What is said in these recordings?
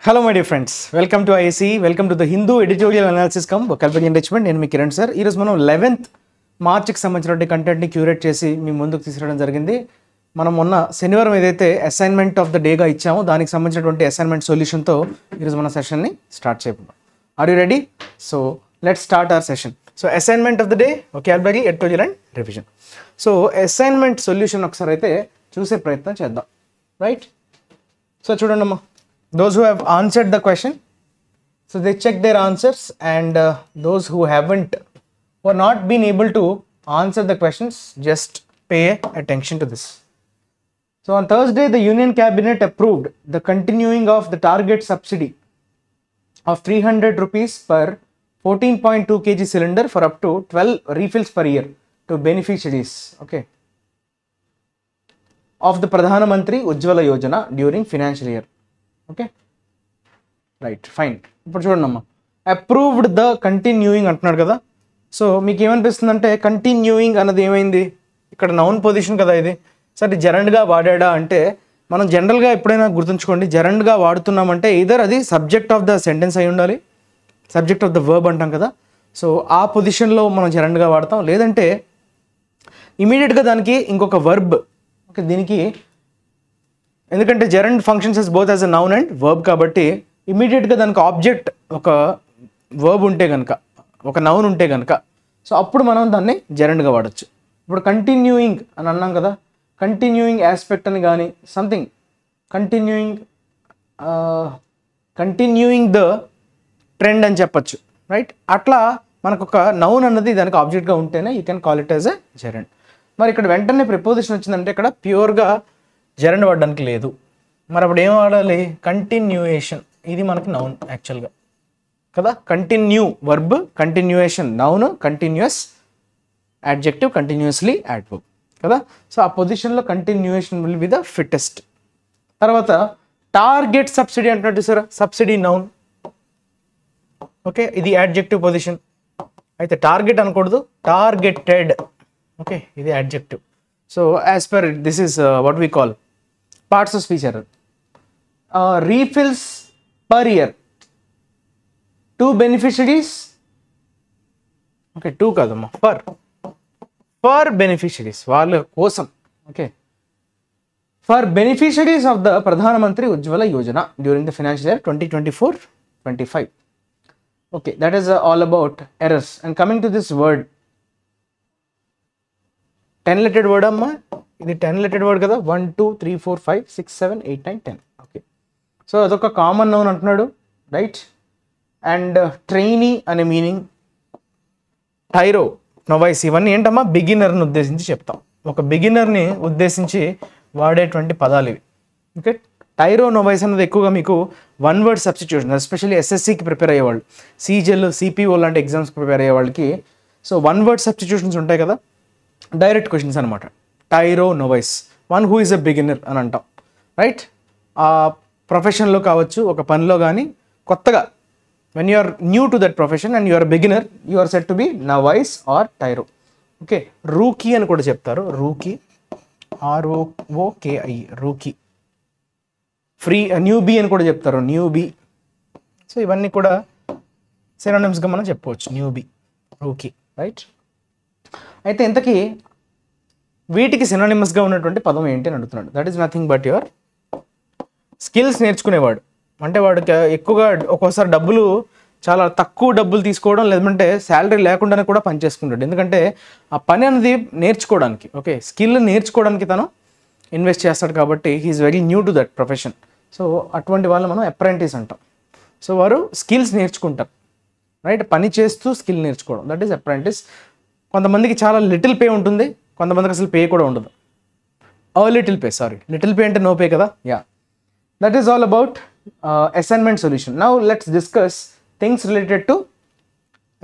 Hello my dear friends, welcome to IAC, welcome to the Hindu Editorial Analysis Cum Vocabulary Enrichment. నేను మీ Kiran sir. ఈరోజు మనం 11th మార్చికి సంబంధించిన కంటెంట్ని curate చేసి మీ ముందుకు తీసుకురావడం జరిగింది. మనం మొన్న శనివారం ఏదైతే అసైన్మెంట్ ఆఫ్ ద డేగా ఇచ్చామో దానికి సంబంధించినటువంటి అసైన్మెంట్ సొల్యూషన్తో ఈరోజు మన సెషన్ని స్టార్ట్ చేయబోతున్నాం. Are you ready? So let's start our session. So assignment of the day, vocabulary, editorial and revision. So assignment solution ఒకసారి అయితే చూసే ప్రయత్నం చేద్దాం. రైట్? సో చూడండి అమ్మా, those who have answered the question, so they check their answers, and those who haven't or not been able to answer the questions, just pay attention to this. So on Thursday, the Union Cabinet approved the continuing of the target subsidy of 300 rupees per 14.2 kg cylinder for up to 12 refills per year to beneficiaries, okay, of the Pradhana Mantri Ujjwala Yojana during financial year. Okay, right, fine. ఇప్పుడు చూడండి అమ్మా, approved the continuing అంటున్నాడు కదా. So మీకు ఏమనిపిస్తుంది అంటే continuing అన్నది ఏమైంది, ఇక్కడ నౌన్ పొజిషన్ కదా ఇది. సరే, జెరండ్గా వాడాడా అంటే మనం జనరల్గా ఎప్పుడైనా గుర్తుంచుకోండి, జెరండ్గా వాడుతున్నామంటే ఇదర్ అది సబ్జెక్ట్ ఆఫ్ ద సెంటెన్స్ అయి ఉండాలి, సబ్జెక్ట్ ఆఫ్ ద వర్బ్ అంటాం కదా. సో ఆ పొజిషన్లో మనం జెరండ్గా వాడతాం, లేదంటే ఇమీడియట్గా దానికి ఇంకొక వర్బ్, ఓకే, దీనికి ఎందుకంటే gerund functions is both as a noun and verb కాబట్టి ఇమీడియట్గా దానికి ఆబ్జెక్ట్ ఒక వర్బ్ ఉంటే కనుక, ఒక నౌన్ ఉంటే కనుక, సో అప్పుడు మనం దాన్ని జెరండ్గా వాడచ్చు. ఇప్పుడు కంటిన్యూయింగ్ అని అన్నాం కదా, కంటిన్యూయింగ్ ఆస్పెక్ట్ అని కానీ సంథింగ్ కంటిన్యూయింగ్ ద ట్రెండ్ అని చెప్పచ్చు. రైట్? అట్లా మనకు ఒక నౌన్ అన్నది దానికి ఆబ్జెక్ట్గా ఉంటేనే you can call it as a gerund. మరి ఇక్కడ వెంటనే ప్రిపోజిషన్ వచ్చిందంటే ఇక్కడ ప్యూర్గా జెరండ్ వాడడానికి లేదు. మరి అప్పుడు ఏం వాడాలి? కంటిన్యూయేషన్, ఇది మనకి నౌన్ యాక్చువల్గా కదా. Continue verb, continuation noun, continuous adjective, continuously adverb కదా. సో ఆ పొజిషన్లో continuation will be the fittest. తర్వాత టార్గెట్ సబ్సిడీ అంటున్నట్టు సార్, సబ్సిడీ నౌన్, ఓకే, ఇది యాడ్జెక్టివ్ పొజిషన్. అయితే టార్గెట్ అనకూడదు, టార్గెటెడ్, ఓకే, ఇది adjective. So as per this is what we call parts of speech error. Refills per year, 2 beneficiaries, okay, 2 కాదమ్మా, for beneficiaries, వాళ్ళ కోసం, okay, for beneficiaries of the Pradhan Mantri Ujjwala Yojana during the financial year 2024-25. Okay, that is all about errors. And coming to this word, 10 lettered word అమ్మా, ఇది 10 lettered word కదా. 1 2 3 4 5 6 7 8 9 10. Okay, so అదొక common noun అంటున్నాడు, right? And trainee అనే meaning, టైరో, నోవైస్, ఇవన్నీ ఏంటమ్మా బిగినర్ని ఉద్దేశించి చెప్తాం. ఒక బిగినర్ని ఉద్దేశించి వాడేటువంటి పదాలు ఇవి. ఓకే, టైరో, నోవైస్ అన్నది ఎక్కువగా మీకు వన్ వర్డ్ సబ్స్టిట్యూషన్, ఎస్పెషల్లీ ఎస్ఎస్సికి ప్రిపేర్ అయ్యేవాళ్ళు, సీజెల్, సిపిఓ లాంటి ఎగ్జామ్స్కి ప్రిపేర్ అయ్యే వాళ్ళకి సో వన్ వర్డ్ సబ్స్టిట్యూషన్స్ ఉంటాయి కదా, డైరెక్ట్ క్వశ్చన్స్ అనమాట. Tyro novice, one who is a beginner అని అంటాం, రైట్? ఆ ప్రొఫెషన్లో కావచ్చు, ఒక పనిలో కానీ కొత్తగా when you are new to that profession and you are beginner, you are said to be novice or tyro. Okay, rookie అని కూడా చెప్తారు, రూకీ, ROOKI, రూకీ. న్యూబీ అని కూడా చెప్తారు, న్యూబీ. సో ఇవన్నీ కూడా సినోనిమ్స్గా మనం చెప్పుకోవచ్చు, న్యూబీ, రూకీ, రైట్? అయితే ఇంతకీ వీటికి సినోనిమస్గా ఉన్నటువంటి పదం ఏంటి అని అడుగుతున్నాడు. That is nothing but your skills నేర్చుకునేవాడు. అంటే వాడికి ఎక్కువగా ఒక్కోసారి డబ్బులు, చాలా తక్కువ డబ్బులు తీసుకోవడం, లేదంటే శాలరీ లేకుండానే కూడా పని చేసుకుంటాడు. ఎందుకంటే ఆ పని అనేది నేర్చుకోవడానికి, ఓకే, స్కిల్ నేర్చుకోవడానికి తను ఇన్వెస్ట్ చేస్తాడు కాబట్టి he is very new to that profession. So అటువంటి వాళ్ళు మనం అప్రెంటిస్ అంటాం. సో వారు స్కిల్స్ నేర్చుకుంటారు, రైట్? పని చేస్తూ స్కిల్ నేర్చుకోవడం, దట్ ఈస్ అప్రెంటిస్. కొంతమందికి చాలా లిటిల్ పే ఉంటుంది, కొంతమందికి అసలు పే కూడా ఉండదు. Little pay, sorry, little pay అంటే నో పే కదా. Yeah, that is all about assignment solution. Now let's discuss things related to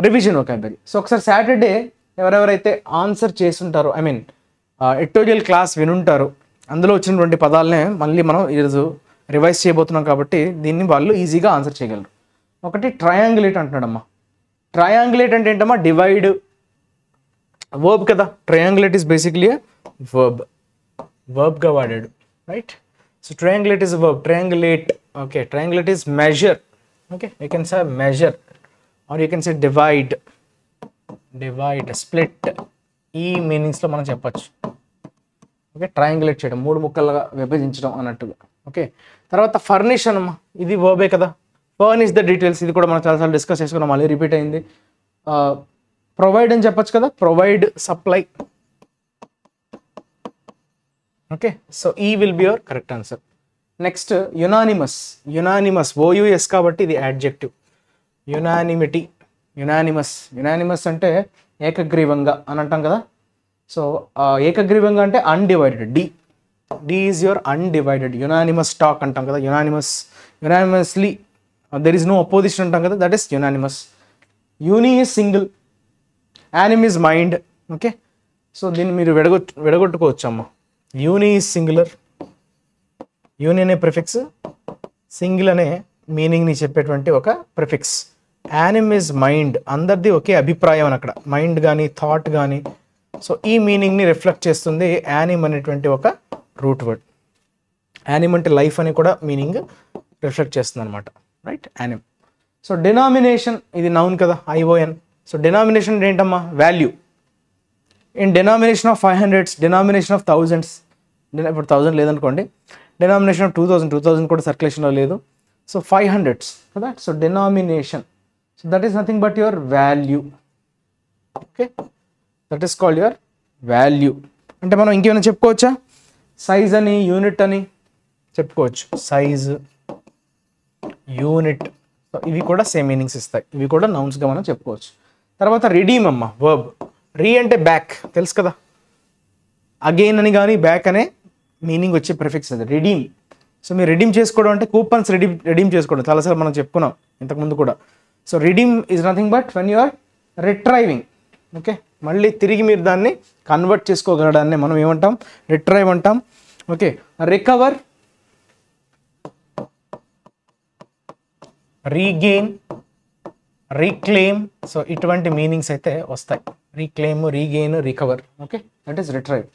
revision vocabulary. So ఒకసారి సాటర్డే ఎవరెవరైతే ఆన్సర్ చేస్తుంటారో, ఐ మీన్ ఎడిటోరియల్ క్లాస్ వినుంటారో, అందులో వచ్చినటువంటి పదాలనే మళ్ళీ మనం ఈరోజు రివైజ్ చేయబోతున్నాం కాబట్టి దీన్ని వాళ్ళు ఈజీగా ఆన్సర్ చేయగలరు. ఒకటి ట్రయాంగులేట్ అంటున్నాడమ్మా. ట్రయాంగులేట్ అంటే ఏంటమ్మా? డివైడ్, వర్బ్ కదా. ట్రయాంగులేట్ ఈస్ బేసిక్లీ వర్బ్గా వాడాడు, right? So triangulate is a verb. Triangulate. Okay, triangulate is measure. Okay, you can say measure, or you can say divide, split. ఈ మీనింగ్స్లో మనం చెప్పచ్చు. ఓకే, ట్రయాంగులేట్ చేయడం, మూడు ముక్కలుగా విభజించడం అన్నట్టుగా. ఓకే, తర్వాత ఫర్నిష్ అనమా, ఇది వర్బే కదా. ఫర్నిష్ ద డీటెయిల్స్, ఇది కూడా మనం చాలాసార్లు డిస్కస్ చేసుకున్నాం, మళ్ళీ రిపీట్ అయింది. ప్రొవైడ్ అని చెప్పచ్చు కదా, ప్రొవైడ్, సప్లై. ఓకే, సో ఈ will be your correct answer. Next unanimous. Unanimous, OUS కాబట్టి ఇది యాడ్జెక్టివ్. యునానిమిటీ, యునానిమస్ అంటే ఏకగ్రీవంగా అని అంటాం కదా. సో ఏకగ్రీవంగా అంటే undivided. The is your undivided. Unanimous talk అంటాం కదా, unanimously, there is no opposition అంటాం కదా, that is unanimous. Uni is single, anim is mind. Okay, so దీన్ని మీరు విడగొట్టుకోవచ్చు అమ్మ. యూని ఈజ్ సింగులర్, యూని అనే ప్రిఫిక్స్ సింగిల్ అనే మీనింగ్ని చెప్పేటువంటి ఒక ప్రిఫిక్స్. యానిమ్ ఈజ్ మైండ్, అందరిది ఒకే అభిప్రాయం అని అక్కడ, మైండ్ కానీ థాట్ కానీ. సో ఈ మీనింగ్ని రిఫ్లెక్ట్ చేస్తుంది యానిమ్ అనేటువంటి ఒక రూట్ వర్డ్. యానిమ్ అంటే లైఫ్ అని కూడా మీనింగ్ రిఫ్లెక్ట్ చేస్తుంది అనమాట, రైట్, యానిమ్. సో డినామినేషన్, ఇది నౌన్ కదా, ION. సో డినామినేషన్ ఏంటమ్మా, value. In denomination of 500s, denomination of thousands, ఇప్పుడు 1000 లేదనుకోండి, డినామినేషన్ ఆఫ్ 2000 కూడా సర్క్యులేషన్లో లేదు. సో 500s కదా. So denomination, so that is nothing but your value. Okay, that is called your value. అంటే మనం ఇంకేమైనా చెప్పుకోవచ్చా, సైజ్ అని, యూనిట్ అని చెప్పుకోవచ్చు. సైజ్, యూనిట్, సో ఇవి కూడా సేమ్ మీనింగ్స్ ఇస్తాయి, ఇవి కూడా నౌన్స్గా మనం చెప్పుకోవచ్చు. తర్వాత రిడీమ్ అమ్మ, వర్బ్. రీ అంటే బ్యాక్, తెలుసు కదా, అగైన్ అని కానీ బ్యాక్ అనే మీనింగ్ వచ్చే ప్రిఫిక్స్ అది, రిడీమ్. సో మీరు రిడీమ్ చేసుకోవడం అంటే కూపన్స్ రిడీమ్ చేసుకోవడం, చాలాసార్లు మనం చెప్పుకున్నాం ఇంతకుముందు కూడా. So redeem is nothing but when you are retrieving. Okay, మళ్ళీ తిరిగి మీరు దాన్ని కన్వర్ట్ చేసుకోగలడాన్ని మనం ఏమంటాం, రిట్రైవ్ అంటాం. Okay, recover, regain, reclaim. So ఇటువంటి మీనింగ్స్ అయితే వస్తాయి, reclaim, regain, recover. Okay, that is retrieve.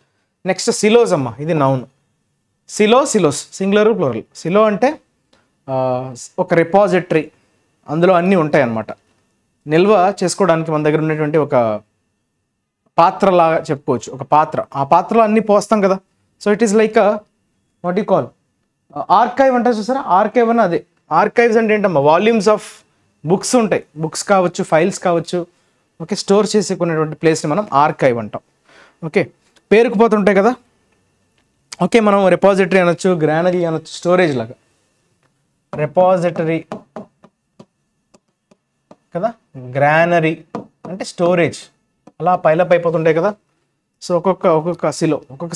Next silos అమ్మ, ఇది నౌన్. Silos, singular plural. సిలో అంటే ఒక రిపాజిటరీ, అందులో అన్నీ ఉంటాయి అన్నమాట, నిల్వ చేసుకోవడానికి మన దగ్గర ఉన్నటువంటి ఒక పాత్రలాగా చెప్పుకోవచ్చు, ఒక పాత్ర. ఆ పాత్రలో అన్నీ పోస్తాం కదా. So it is like what you call archive అంటారు చూసారా, ఆర్కైవ్ అని అదే. ఆర్కైవ్స్ అంటే ఏంటమ్మా, వాల్యూమ్స్ ఆఫ్ బుక్స్ ఉంటాయి, బుక్స్ కావచ్చు, ఫైల్స్ కావచ్చు. ఓకే, స్టోర్ చేసుకునేటువంటి ప్లేస్ని మనం ఆర్కైవ్ అంటాం. ఓకే, పేరుకుపోతుంటాయి కదా. ఓకే, మనం రిపాజిటరీ అనొచ్చు, గ్రానరీ అనొచ్చు, స్టోరేజ్ లాగా. రిపాజిటరీ కదా, గ్రానరీ అంటే స్టోరేజ్, అలా పైలప్ అయిపోతుంటాయి కదా. సో ఒక్కొక్క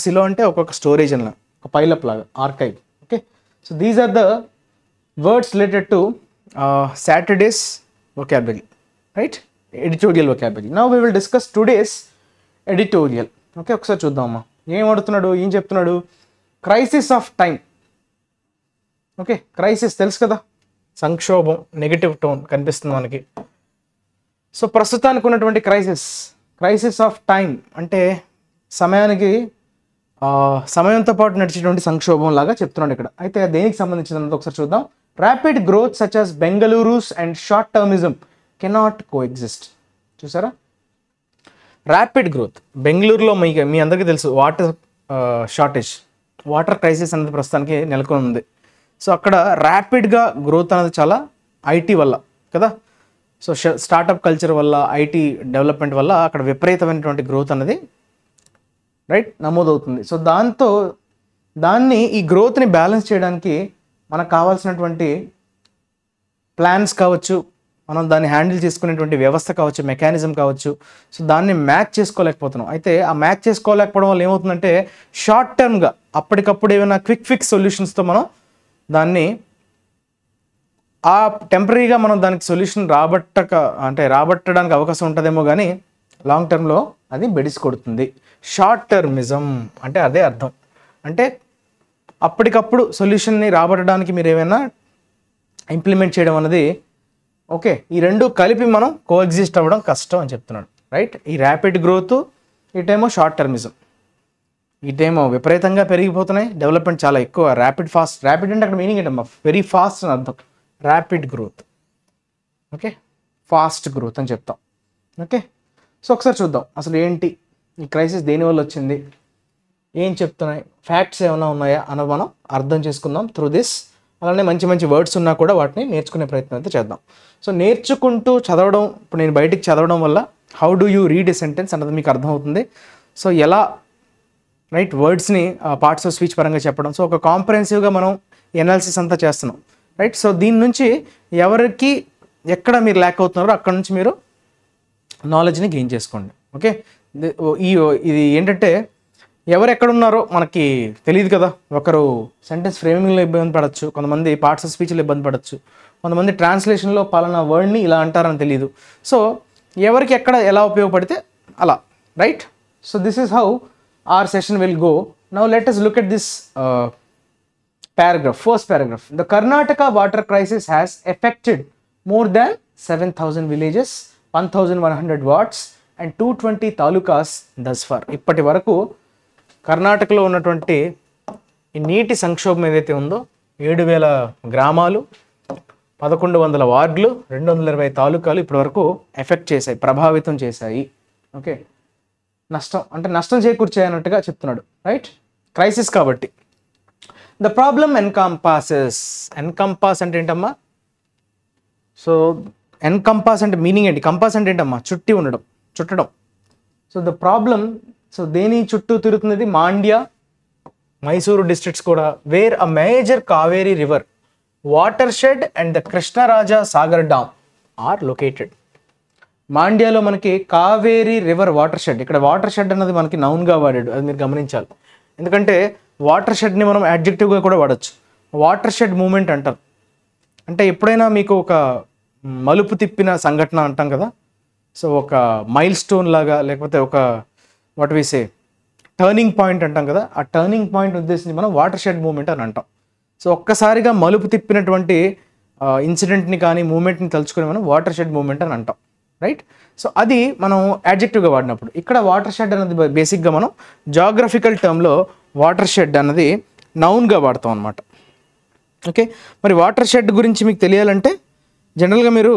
సిలో అంటే ఒక్కొక్క స్టోరేజ్ అలా, ఒక పైలప్ లాగా, archive. Okay, so these are the words related to Saturday's vocabulary, right? Editorial vocabulary. Now we will discuss today's editorial. Okay, ఒకసారి చూద్దామమ్మా, ఏం అడుగుతున్నాడు, ఏం చెప్తున్నాడు. Crisis of time. Okay, crisis తెలుసు కదా, సంక్షోభం, నెగిటివ్ టోన్ కనిపిస్తుంది మనకి. సో ప్రస్తుతానికి ఉన్నటువంటి క్రైసిస్ ఆఫ్ టైం అంటే సమయంతో పాటు నడిచేటువంటి సంక్షోభం లాగా చెప్తున్నాడు ఇక్కడ. అయితే దేనికి సంబంధించినంత ఒకసారి చూద్దాం. Rapid growth such as Bengaluru's and short termism cannot coexist. చూసారా, ర్యాపిడ్ గ్రోత్. బెంగళూరులో మీ అందరికీ తెలుసు వాటర్ షార్టేజ్, వాటర్ క్రైసిస్ అనేది ప్రస్తుతానికి నెలకొని ఉంది. సో అక్కడ ర్యాపిడ్గా గ్రోత్ అనేది చాలా ఐటీ వల్ల కదా. సో స్టార్టప్ కల్చర్ వల్ల, ఐటీ డెవలప్మెంట్ వల్ల అక్కడ విపరీతమైనటువంటి గ్రోత్ అనేది రైట్ నమోదవుతుంది. సో ఈ గ్రోత్ని బ్యాలెన్స్ చేయడానికి మనకు కావాల్సినటువంటి ప్లాన్స్ కావచ్చు, మనం దాన్ని హ్యాండిల్ చేసుకునేటువంటి వ్యవస్థ కావచ్చు, మెకానిజం కావచ్చు. సో దాన్ని మ్యాచ్ చేసుకోలేకపోతున్నాం. అయితే ఆ మ్యాచ్ చేసుకోలేకపోవడం వల్ల ఏమవుతుందంటే షార్ట్ టర్మ్గా అప్పటికప్పుడు ఏమైనా క్విక్ ఫిక్స్ సొల్యూషన్స్తో మనం దాన్ని టెంపరీగా మనం దానికి సొల్యూషన్ రాబట్టడానికి అవకాశం ఉంటుందేమో, కానీ లాంగ్ టర్మ్లో అది బెడిసి కొడుతుంది. షార్ట్ టర్మిజం అంటే అదే అర్థం. అంటే అప్పటికప్పుడు సొల్యూషన్ని రాబట్టడానికి మీరు ఏమైనా ఇంప్లిమెంట్ చేయడం అనేది. ఓకే, ఈ రెండు కలిపి మనం కోఎగ్జిస్ట్ అవ్వడం కష్టం అని చెప్తున్నాడు, రైట్. ఈ ర్యాపిడ్ గ్రోత్, ఇటేమో షార్ట్ టర్మిజం. ఇటేమో విపరీతంగా పెరిగిపోతున్నాయి, డెవలప్మెంట్ చాలా ఎక్కువ, ర్యాపిడ్ అంటే అక్కడ మీనింగ్ ఏంటమ్మా, వెరీ ఫాస్ట్ అని అర్థం, rapid growth. Okay, fast growth అని చెప్తాం. ఓకే, సో ఒకసారి చూద్దాం అసలు ఏంటి ఈ క్రైసిస్, దేనివల్ల వచ్చింది, ఏం చెప్తున్నాయి, ఫ్యాక్ట్స్ ఏమైనా ఉన్నాయా అని మనం అర్థం చేసుకుందాం త్రూ దిస్. అలానే మంచి మంచి వర్డ్స్ ఉన్నా కూడా వాటిని నేర్చుకునే ప్రయత్నం అయితే చేద్దాం. సో నేర్చుకుంటూ చదవడం, ఇప్పుడు నేను బయటికి చదవడం వల్ల how do you read a sentence అన్నది మీకు అర్థమవుతుంది. సో ఎలా రైట్ వర్డ్స్ని పార్ట్స్ ఆఫ్ స్పీచ్ పరంగా చెప్పడం, సో ఒక కాంప్రహెన్సివ్గా మనం ఎనాలిసిస్ అంతా చేస్తున్నాం రైట్. సో దీని నుంచి ఎవరికి ఎక్కడ మీరు ల్యాక్ అవుతున్నారో అక్కడ నుంచి మీరు నాలెడ్జ్ని గెయిన్ చేసుకోండి. ఓకే, ఇది ఏంటంటే ఎవరు ఎక్కడున్నారో మనకి తెలియదు కదా. ఒకరు సెంటెన్స్ ఫ్రేమింగ్లో ఇబ్బంది పడవచ్చు, కొంతమంది పార్ట్స్ ఆఫ్ స్పీచ్లో ఇబ్బంది పడవచ్చు, కొంతమంది ట్రాన్స్లేషన్లో పలానా వర్డ్ని ఇలా అంటారని తెలియదు. సో ఎవరికి ఎక్కడ ఎలా ఉపయోగపడితే అలా right. So this is how our session will go. Now let us look at this paragraph, first paragraph. The Karnataka water crisis has affected more than 7,000 villages, 1,100 wards and 220 talukas thus far. ఇప్పటి వరకు కర్ణాటకలో ఉన్నటువంటి ఈ నీటి సంక్షోభం ఏదైతే ఉందో 7,000 గ్రామాలు, 1,100 వార్డులు, 220 తాలూకాలు ఇప్పటి వరకు ఎఫెక్ట్ చేశాయి, ప్రభావితం చేశాయి. ఓకే, నష్టం చేకూర్చాయి అన్నట్టుగా చెప్తున్నాడు రైట్. క్రైసిస్ కాబట్టి ద ప్రాబ్లమ్ ఎన్కంపాస్ అంటే ఏంటమ్మా, సో ఎన్కంపాస్ అంటే మీనింగ్ ఏంటి, కంపాస్ అంటే ఏంటమ్మా, చుట్టడం. సో ద ప్రాబ్లమ్, సో దేని చుట్టూ తిరుగుతున్నది, మాండ్య, మైసూరు డిస్ట్రిక్ట్స్ కూడా, where a major Kaveri river watershed and the Krishnaraja Sagar dam are located. మాండ్యాలో మనకి కావేరీ రివర్ వాటర్ షెడ్, ఇక్కడ వాటర్ షెడ్ అన్నది మనకి నౌన్గా వాడాడు, అది మీరు గమనించాలి. ఎందుకంటే వాటర్ షెడ్ని మనం యాడ్జెక్టివ్గా కూడా వాడచ్చు. వాటర్ షెడ్ మూమెంట్ అంటారు, అంటే ఎప్పుడైనా మీకు ఒక మలుపు తిప్పిన సంఘటన అంటాం కదా. సో ఒక మైల్ స్టోన్ లాగా, లేకపోతే ఒక what we say turning point అంటాం కదా, ఆ టర్నింగ్ పాయింట్ ఉద్దేశించి మనం వాటర్ షెడ్ మూమెంట్ అని అంటాం. సో ఒక్కసారిగా మలుపు తిప్పినటువంటి ఇన్సిడెంట్ని కానీ మూమెంట్ని తలుచుకొని మనం వాటర్ షెడ్ మూమెంట్ అని అంటాం రైట్. సో అది మనం యాడ్జెక్టివ్గా వాడినప్పుడు, ఇక్కడ వాటర్ షెడ్ అనేది బేసిక్గా మనం జాగ్రఫికల్ టర్మ్లో వాటర్ షెడ్ అన్నది నౌన్గా వాడతాం అనమాట. ఓకే, మరి వాటర్ షెడ్ గురించి మీకు తెలియాలంటే జనరల్గా మీరు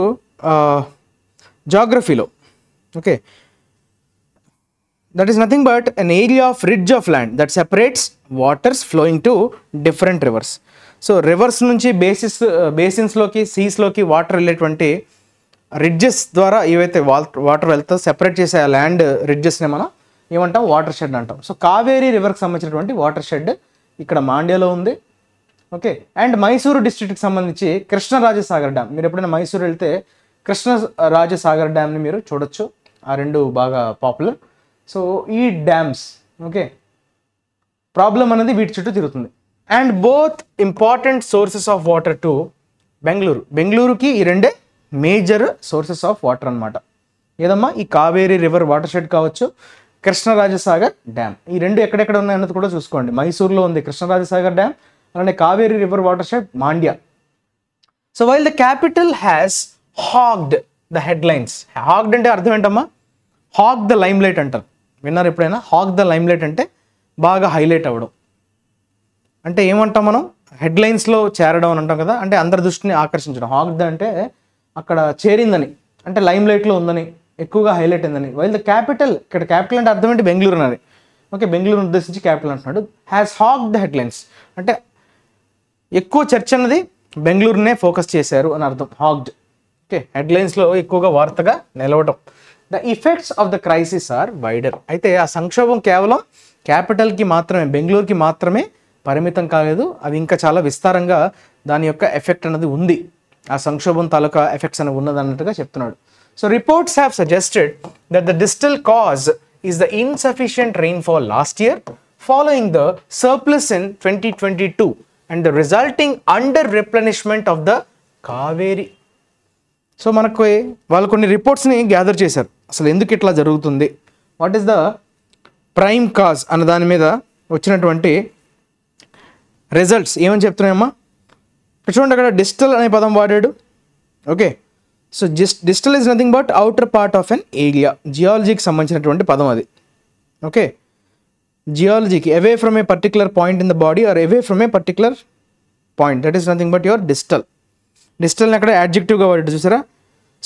జాగ్రఫీలో, okay, that is nothing but an area of ridge of land that separates waters flowing to different rivers. So rivers నుంచి బేసిన్స్లోకి, సీస్లోకి వాటర్ వెళ్ళేటువంటి రిడ్జెస్ ద్వారా ఏవైతే వాటర్ వెళ్తా సెపరేట్ చేసే ఆ ల్యాండ్ రిడ్జెస్ని మనం ఏమంటాం, వాటర్ షెడ్ అంటాం. సో కావేరీ రివర్కి సంబంధించినటువంటి వాటర్ షెడ్ ఇక్కడ మాండ్యాలో ఉంది. ఓకే, అండ్ మైసూరు డిస్ట్రిక్ట్కి సంబంధించి కృష్ణరాజసాగర్ డ్యామ్, మీరు ఎప్పుడైనా మైసూరు వెళ్తే కృష్ణరాజసాగర్ డ్యామ్ని మీరు చూడొచ్చు, ఆ రెండు బాగా పాపులర్. సో ఈ డ్యామ్స్, ఓకే, ప్రాబ్లం అనేది వీటి చుట్టూ తిరుగుతుంది. And both important sources of water to బెంగళూరుకి ఈ రెండే మేజర్ సోర్సెస్ ఆఫ్ వాటర్ అనమాట. ఏదమ్మా, ఈ కావేరీ రివర్ వాటర్ షెడ్ కావచ్చు, కృష్ణరాజసాగర్ డ్యామ్, ఈ రెండు ఎక్కడెక్కడ ఉన్నాయన్నది కూడా చూసుకోండి. మైసూర్లో ఉంది కృష్ణరాజసాగర్ డ్యామ్, అలానే Kaveri river watershed Mandya. So while the capital has hogged the headlines. Hogged అంటే అర్థం ఏంటమ్మా, హాగ్ ద లైమ్ లైట్ అంటారు, విన్నారు ఎప్పుడైనా? హాగ్ ద లైమ్ లైట్ అంటే బాగా హైలైట్ అవ్వడం, అంటే ఏమంటాం మనం, హెడ్లైన్స్లో చేరడం అని అంటాం కదా, అంటే అందరి దృష్టిని ఆకర్షించడం. హాగ్ ద అంటే అక్కడ చేరిందని, అంటే లైమ్ లైట్లో ఉందని, ఎక్కువగా హైలైట్ అయిందని. వైల్ ద క్యాపిటల్, ఇక్కడ క్యాపిటల్ అంటే అర్థం ఏంటి, బెంగళూరు అన్నది. ఓకే, బెంగళూరు ఉద్దేశించి క్యాపిటల్ అంటున్నాడు. హ్యాస్ హాగ్ ద హెడ్లైన్స్ అంటే ఎక్కువ చర్చ అన్నది బెంగళూరునే ఫోకస్ చేశారు అని అర్థం, హాగ్డ్. ఓకే, హెడ్లైన్స్లో ఎక్కువగా వార్తగా నిలవడం. The effects of the crisis are wider. అయితే ఆ సంక్షోభం కేవలం క్యాపిటల్కి మాత్రమే, బెంగళూరుకి మాత్రమే పరిమితం కాలేదు, అది ఇంకా చాలా విస్తారంగా దాని యొక్క ఎఫెక్ట్ అనేది ఉంది, ఆ సంక్షోభం తాలూకా ఎఫెక్ట్స్ అనేవి ఉన్నది అన్నట్టుగా చెప్తున్నాడు. So reports have suggested that the distal cause is the insufficient rainfall last year following the surplus in 2022 and the resulting under replenishment of the Cauvery. So మనకు వాళ్ళు కొన్ని రిపోర్ట్స్ని గ్యాదర్ చేశారు, అసలు ఎందుకు ఇట్లా జరుగుతుంది, what is the prime cause అన్న దాని మీద వచ్చినటువంటి రిజల్ట్స్ ఏమని చెప్తున్నాయమ్మా. చూడండి, అక్కడ డిస్టల్ అనే పదం వాడాడు. Okay, so distal is nothing but outer part of an area, జియాలజీకి సంబంధించినటువంటి పదం అది. ఓకే, జియాలజీకి away from a particular point in the body or away from a particular point, that is nothing but your distal. డిస్టల్ని అక్కడ యాడ్జెక్టివ్గా వాడి చూసారా.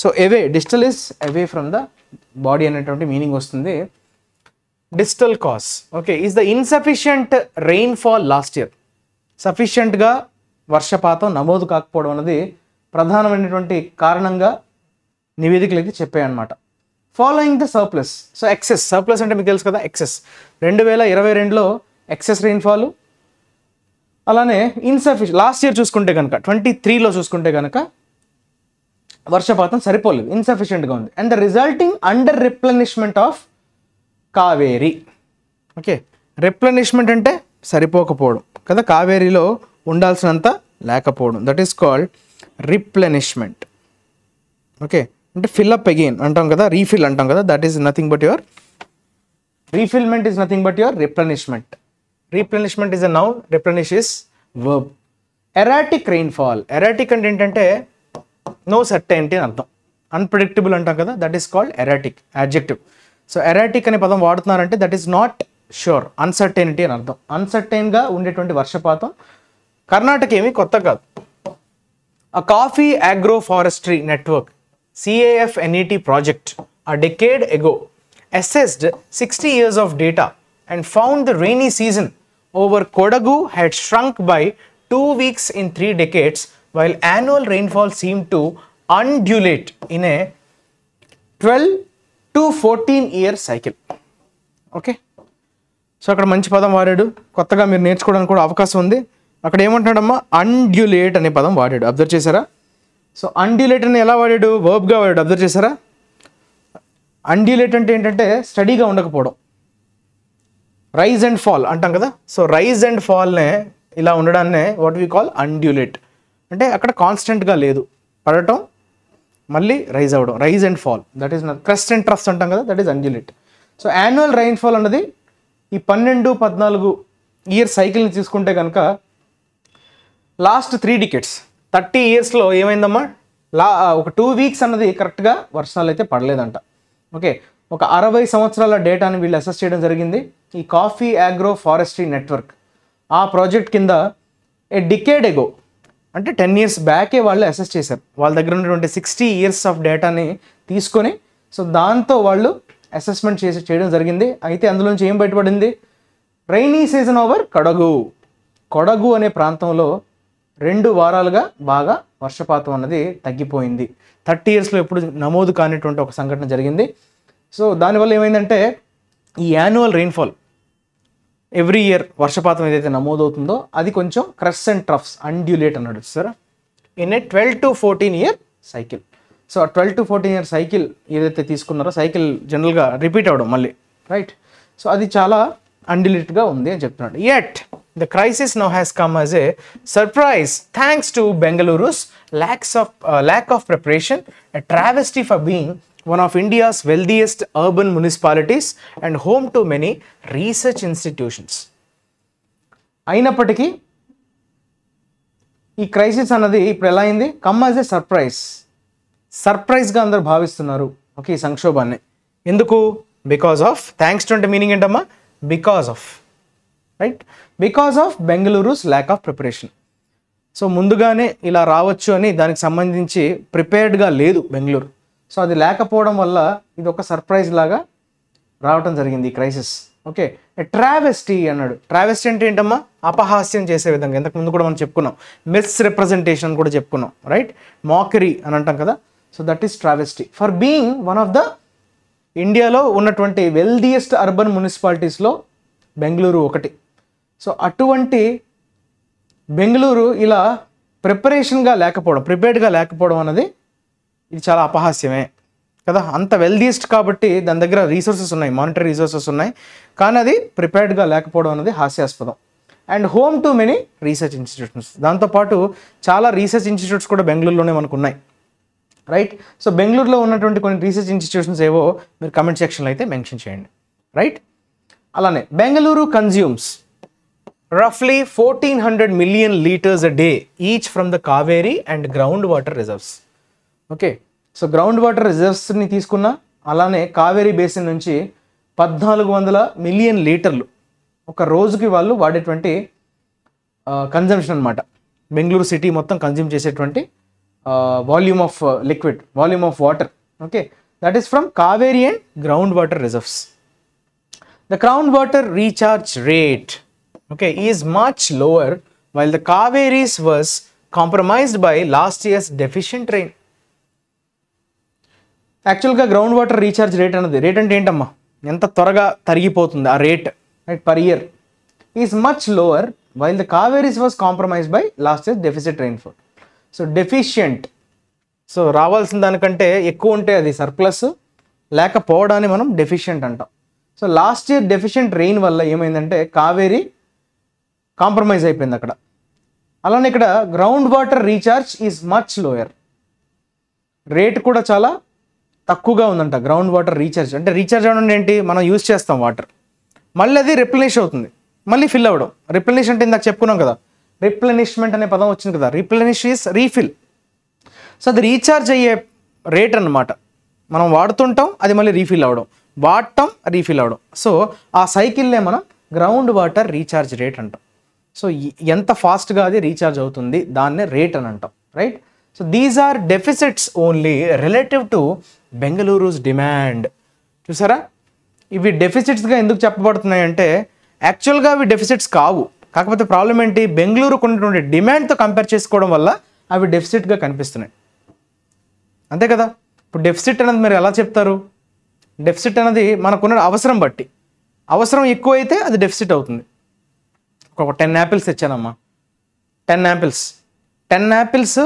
So away, distal is away from the body అనేటువంటి మీనింగ్ వస్తుంది. Distal cause okay is the insufficient rainfall last year. సఫిషియంట్గా వర్షపాతం నమోదు కాకపోవడం అనేది ప్రధానమైనటువంటి కారణంగా నివేదికలు అయితే చెప్పాయన్నమాట. Following the surplus, so excess, surplus అంటే మీకు తెలుసు కదా ఎక్సెస్, 2022లో ఎక్సెస్ రెయిన్ఫాల్, అలానే ఇన్సఫిషియెంట్ లాస్ట్ ఇయర్ చూసుకుంటే కనుక 23లో చూసుకుంటే కనుక వర్షపాతం సరిపోలేదు, ఇన్సఫిషియెంట్గా ఉంది. And the resulting under replenishment of Kaveri. Okay, replenishment అంటే సరిపోకపోవడం కదా, కావేరీలో ఉండాల్సినంత లేకపోవడం, that is called replenishment. Okay, అంటే ఫిల్అప్ అగైన్ అంటాం కదా, రీఫిల్ అంటాం కదా, that is nothing but your refillment is nothing but your replenishment. Replenishment is a noun, replenish is verb. Erratic rainfall, erratic అంటే ఏంటంటే నో సర్టైనిటీ అని అర్థం, unpredictable అంటాం కదా, that is called erratic, adjective. So erratic అనే పదం వాడుతున్నారంటే that is not sure, uncertainty అని అర్థం. అన్సర్టైన్గా ఉండేటువంటి వర్షపాతం. కర్ణాటక ఏమీ కొత్త కాదు. A coffee agroforestry network CAFNET project a decade ago assessed 60 years of data and found the rainy season over Kodagu had shrunk by 2 weeks in 3 decades, while annual rainfall seemed to undulate in a 12 to 14 year cycle. Okay, so అక్కడ మంచి పదం వాడాడు, కొత్తగా మీరు నేర్చుకోవడానికి కూడా అవకాశం ఉంది. అక్కడ ఏమంటున్నాడమ్మా, అన్డ్యులేట్ అనే పదం వాడాడు, అబ్జర్వ్ చేశారా. సో అన్డ్యులేట్ అని ఎలా వాడాడు, వర్బ్గా వాడాడు, అబ్జర్వ్ చేశారా. అన్డ్యులేట్ అంటే ఏంటంటే స్టడీగా ఉండకపోవడం, రైజ్ అండ్ ఫాల్ అంటాం కదా. సో రైజ్ అండ్ ఫాల్నే ఇలా ఉండడాన్నే వాట్ వీ కాల్ అన్డ్యులేట్. అంటే అక్కడ కాన్స్టెంట్గా లేదు, పడటం మళ్ళీ రైజ్ అవ్వడం, rise and fall, that is crest and troughs అంటాం కదా, that is undulate. So annual rainfall అన్నది ఈ 12-14 ఇయర్ సైకిల్ని తీసుకుంటే కనుక లాస్ట్ 3 decades 30 yearsలో ఏమైందమ్మా, ఒక 2 weeks అన్నది కరెక్ట్గా వర్షాలు అయితే పడలేదంట. ఓకే, ఒక 60 సంవత్సరాల డేటాని వీళ్ళు అసెస్ చేయడం జరిగింది. ఈ కాఫీ అగ్రో ఫారెస్ట్రీ నెట్వర్క్ ఆ ప్రాజెక్ట్ కింద ఏ డికేడ్ ఎగో అంటే 10 years బ్యాకే వాళ్ళు అసెస్ చేశారు. వాళ్ళ దగ్గర ఉన్నటువంటి 60 years ఆఫ్ డేటాని తీసుకొని, సో దాంతో వాళ్ళు అసెస్మెంట్ చేయడం జరిగింది. అయితే అందులో నుంచి ఏం బయటపడింది, రైనీ సీజన్ ఓవర్ కొడగు అనే ప్రాంతంలో 2 వారాలుగా బాగా వర్షపాతం అన్నది తగ్గిపోయింది. 30 yearsలో ఎప్పుడు నమోదు కానిటువంటి ఒక సంఘటన జరిగింది. సో దానివల్ల ఏమైందంటే ఈ యాన్యువల్ రెయిన్ఫాల్ ఎవ్రీ ఇయర్ వర్షపాతం ఏదైతే నమోదవుతుందో అది కొంచెం క్రస్ అండ్ ట్రఫ్స్, అన్డ్యులేట్ అన్నాడు sir, in a 12 to 14 year cycle. So 12 to 14 year cycle ఏదైతే తీసుకున్నారో, సైకిల్ జనరల్గా రిపీట్ అవ్వడం మళ్ళీ, రైట్. సో అది చాలా అన్డ్యులేట్గా ఉంది అని చెప్తున్నాడు. Yet the crisis now has come as a surprise thanks to Bengaluru's lack of preparation, a travesty for being one of India's wealthiest urban municipalities and home to many research institutions. అయినప్పటికీ ఈ crisis అన్నది ఇప్పుడు ఎలా అయింది, come as a సర్ప్రైజ్గా అందరూ భావిస్తున్నారు. Okay, ఈ సంక్షోభాన్ని ఎందుకు, బికాస్ ఆఫ్, థ్యాంక్స్ టు అంటే మీనింగ్ ఏంటమ్మా, because of, right, because of Bengaluru's lack of preparation. So ముందుగానే ఇలా రావచ్చు అని దానికి సంబంధించి ప్రిపేర్డ్గా లేదు బెంగళూరు. సో అది లేకపోవడం వల్ల ఇది ఒక సర్ప్రైజ్ లాగా రావటం జరిగింది ఈ క్రైసిస్. ఓకే, ట్రావెస్టీ అన్నాడు. ట్రావెస్టీ అంటే ఏంటమ్మా, అపహాస్యం చేసే విధంగా. ఇంతకుముందు కూడా మనం చెప్పుకున్నాం, మిస్రిప్రజెంటేషన్ కూడా చెప్పుకున్నాం, రైట్, మాకరీ అని అంటాం కదా. So that is travesty for being one of the ఇండియాలో ఉన్నటువంటి వెల్దియెస్ట్ అర్బన్ మున్సిపాలిటీస్లో బెంగళూరు ఒకటి. సో అటువంటి బెంగళూరు ఇలా ప్రిపరేడ్గా లేకపోవడం అన్నది ఇది చాలా అపహాస్యమే కదా. అంత వెల్దియెస్ట్ కాబట్టి దాని దగ్గర రీసోర్సెస్ ఉన్నాయి, మానిటరీ రీసోర్సెస్ ఉన్నాయి, కానీ అది ప్రిపేర్డ్గా లేకపోవడం అనేది హాస్యాస్పదం. And home to many research institutions, దాంతోపాటు చాలా రీసెర్చ్ ఇన్స్టిట్యూట్స్ కూడా బెంగళూరులోనే మనకు ఉన్నాయి, రైట్. సో బెంగళూరులో ఉన్నటువంటి కొన్ని రీసెర్చ్ ఇన్స్టిట్యూషన్స్ ఏవో మీరు కమెంట్ సెక్షన్లో అయితే మెన్షన్ చేయండి, రైట్. అలానే Bengaluru consumes roughly 1400 million liters a day each from the Kaveri and groundwater reserves. Okay, so ground water రిజర్వ్స్ని తీసుకున్నా, అలానే కావేరీ బేసిన్ నుంచి 1400 మిలియన్ లీటర్లు ఒక రోజుకి వాళ్ళు వాడేటువంటి కన్జంప్షన్ అనమాట. బెంగళూరు సిటీ మొత్తం కన్జ్యూమ్ చేసేటువంటి volume of liquid, volume of water. Okay, that is from Kaveri and ground water reserves. The groundwater recharge rate, okay, is much lower while the Kaveris was compromised by last year's deficient rain. యాక్చువల్గా ground water recharge rate అన్నది, rate అంటే ఏంటమ్మా, ఎంత త్వరగా తరిగిపోతుంది ఆ rate, right, per year, is much lower while the Kaveri's was compromised by last year deficit rainfall. So deficient, so రావాల్సిన దానికంటే ఎక్కువ ఉంటే అది సర్ప్లస్, లేకపోవడాన్ని మనం డెఫిషియంట్ అంటాం. So last year deficient rain వల్ల ఏమైందంటే కావేరీ కాంప్రమైజ్ అయిపోయింది అక్కడ. అలానే ఇక్కడ ground water recharge is much lower, rate కూడా చాలా తక్కువగా ఉందంట. గ్రౌండ్ వాటర్ రీఛార్జ్ అంటే రీఛార్జ్ అవ్వడం ఏంటి, మనం యూజ్ చేస్తాం వాటర్, మళ్ళీ అది రిప్లెనిష్ అవుతుంది, మళ్ళీ ఫిల్ అవ్వడం. రిప్లెనిష్ అంటే ఇందాక చెప్పుకున్నాం కదా, రిప్లెనిష్మెంట్ అనే పదం వచ్చింది కదా, రిప్లెనిష్ ఈస్ రీఫిల్. సో అది రీఛార్జ్ అయ్యే రేట్ అన్నమాట. మనం వాడుతుంటాం, అది మళ్ళీ రీఫిల్ అవ్వడం, వాడటం, రీఫిల్ అవ్వడం. సో ఆ సైకిల్నే మనం గ్రౌండ్ వాటర్ రీఛార్జ్ రేట్ అంటాం. సో ఎంత ఫాస్ట్గా అది రీఛార్జ్ అవుతుంది దాన్నే రేట్ అని అంటాం, right. So these are deficits only relative to Bengaluru's demand. చూసారా, ఇవి డెఫిసిట్స్గా ఎందుకు చెప్పబడుతున్నాయంటే యాక్చువల్గా అవి డెఫిసిట్స్ కావు, కాకపోతే ప్రాబ్లం ఏంటి, బెంగళూరుకు ఉన్నటువంటి డిమాండ్తో కంపేర్ చేసుకోవడం వల్ల అవి డెఫిసిట్గా కనిపిస్తున్నాయి, అంతే కదా. ఇప్పుడు డెఫిసిట్ అనేది మీరు ఎలా చెప్తారు, డెఫిసిట్ అనేది మనకున్న అవసరం బట్టి, అవసరం ఎక్కువ అయితే అది డెఫిసిట్ అవుతుంది. ఒక 10 యాపిల్స్ తెచ్చానమ్మా, 10 యాపిల్స్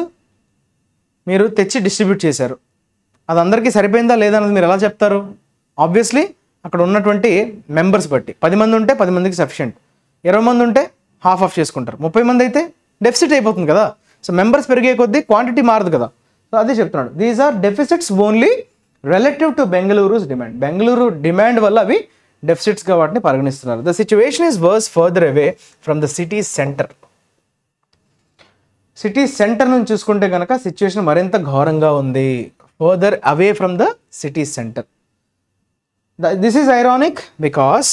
మీరు తెచ్చి డిస్ట్రిబ్యూట్ చేశారు, అది అందరికీ సరిపోయిందా లేదా అనేది మీరు ఎలా చెప్తారు, ఆబ్వియస్లీ అక్కడ ఉన్నటువంటి మెంబర్స్ బట్టి. 10 మంది ఉంటే 10 మందికి సఫిషియంట్, 20 మంది ఉంటే హాఫ్ ఆఫ్ చేసుకుంటారు, 30 మంది అయితే డెఫిసిట్ అయిపోతుంది కదా. సో మెంబర్స్ పెరిగే కొద్దీ క్వాంటిటీ మారదు కదా. సో అదే చెప్తున్నాడు, these are deficits only relative to Bengaluru's demand. Bengaluru demand వల్ల అవి డెఫిసిట్స్గా వాటిని పరిగణిస్తున్నారు. The situation is worse further away from the city centre. City centre నుంచి చూసుకుంటే కనుక సిచ్యువేషన్ మరింత ఘోరంగా ఉంది, further away from the city centre. This is ironic because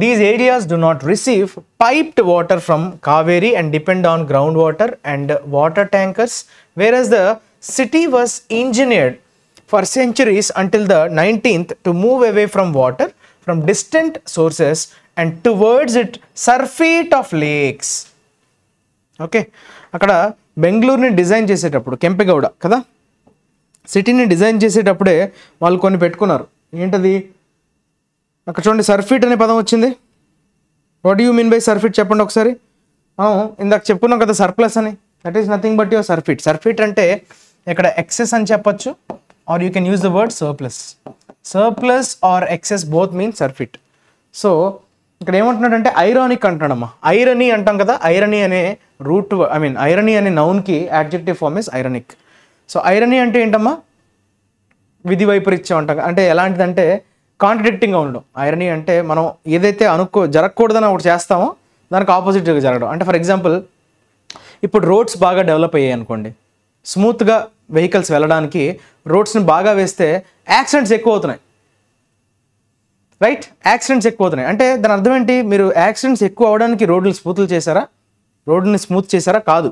these areas do not receive piped water from Kaveri and depend on groundwater and water tankers, whereas the city was engineered for centuries until the 19th to move away from water from distant sources and towards it surfeit of lakes. Okay, అక్కడ బెంగళూరుని design చేసేటప్పుడు కెంపెగౌడ కదా, సిటీని design చేసేటప్పుడే వాళ్ళు కొన్ని పెట్టుకున్నారు. ఏంటది, అక్కడ చూడండి, సర్ఫిట్ అనే పదం వచ్చింది. What you mean by surfeit చెప్పండి ఒకసారి. ఇందాక చెప్పుకున్నాం కదా సర్ప్లస్ అని, that is nothing but your surfeit. Surfeit అంటే ఇక్కడ ఎక్సెస్ అని చెప్పొచ్చు, or you can use the word surplus. Surplus or excess both mean surfeit. So ఇక్కడ ఏమంటున్నాడంటే ఐరానిక్ అంటాడమ్మా, ఐరనీ అంటాం కదా, ఐరనీ అనే రూట్, ఐరనీ అనే నౌన్కి adjective form is ironic. So irony అంటే ఏంటమ్మా, విధి వైపరీత్యం అంటాం. అంటే ఎలాంటిదంటే కాంట్రడిక్టింగ్గా ఉండడం. ఐరనీ అంటే మనం ఏదైతే జరగకూడదని ఒకటి చేస్తామో దానికి ఆపోజిట్గా జరగడం. అంటే ఫర్ ఎగ్జాంపుల్ ఇప్పుడు రోడ్స్ బాగా డెవలప్ అయ్యాయి అనుకోండి, స్మూత్గా వెహికల్స్ వెళ్ళడానికి రోడ్స్ని బాగా వేస్తే యాక్సిడెంట్స్ ఎక్కువ అవుతున్నాయి, రైట్. యాక్సిడెంట్స్ ఎక్కువ అవుతున్నాయి అంటే దాని అర్థం ఏంటి, మీరు యాక్సిడెంట్స్ ఎక్కువ అవడానికి రోడ్లు స్మూత్ చేశారా? కాదు.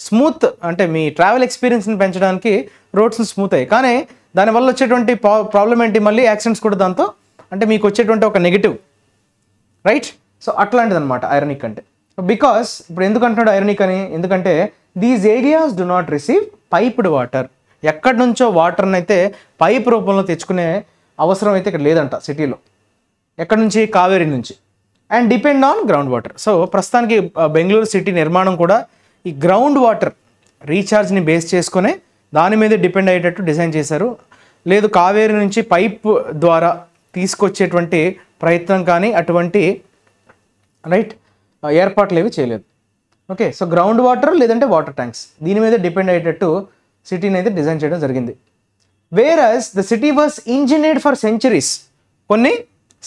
స్మూత్ అంటే మీ ట్రావెల్ ఎక్స్పీరియన్స్ని పెంచడానికి రోడ్స్ని స్మూత్ అయ్యాయి, కానీ దానివల్ల వచ్చేటువంటి ప్రాబ్లం ఏంటి, మళ్ళీ యాక్సిడెంట్స్ కూడా దాంతో, అంటే మీకు వచ్చేటువంటి ఒక నెగిటివ్, రైట్. సో అట్లాంటిది అనమాట ఐరనిక్ అంటే. బికాస్ ఇప్పుడు ఎందుకు అంటున్నాడు ఐరనిక్ అని, ఎందుకంటే these areas do not receive piped water. ఎక్కడి నుంచో వాటర్ని అయితే పైప్ రూపంలో తెచ్చుకునే అవసరం అయితే ఇక్కడ లేదంట సిటీలో. ఎక్కడి నుంచి, కావేరీ నుంచి. And depend on ground water. So ప్రస్తుతానికి బెంగళూరు సిటీ నిర్మాణం కూడా ఈ గ్రౌండ్ వాటర్ రీఛార్జ్ని బేస్ చేసుకునే దాని మీద డిపెండ్ అయ్యేటట్టు డిజైన్ చేశారు. లేదు కావేరీ నుంచి పైప్ ద్వారా తీసుకొచ్చేటువంటి ప్రయత్నం కానీ అటువంటి రైట్ ఏర్పాట్లు ఏవి చేయలేదు. ఓకే, సో గ్రౌండ్ వాటర్ లేదంటే వాటర్ ట్యాంక్స్ దీని మీద డిపెండ్ అయ్యేటట్టు సిటీని అయితే డిజైన్ చేయడం జరిగింది. Whereas the city was engineered for centuries, కొన్ని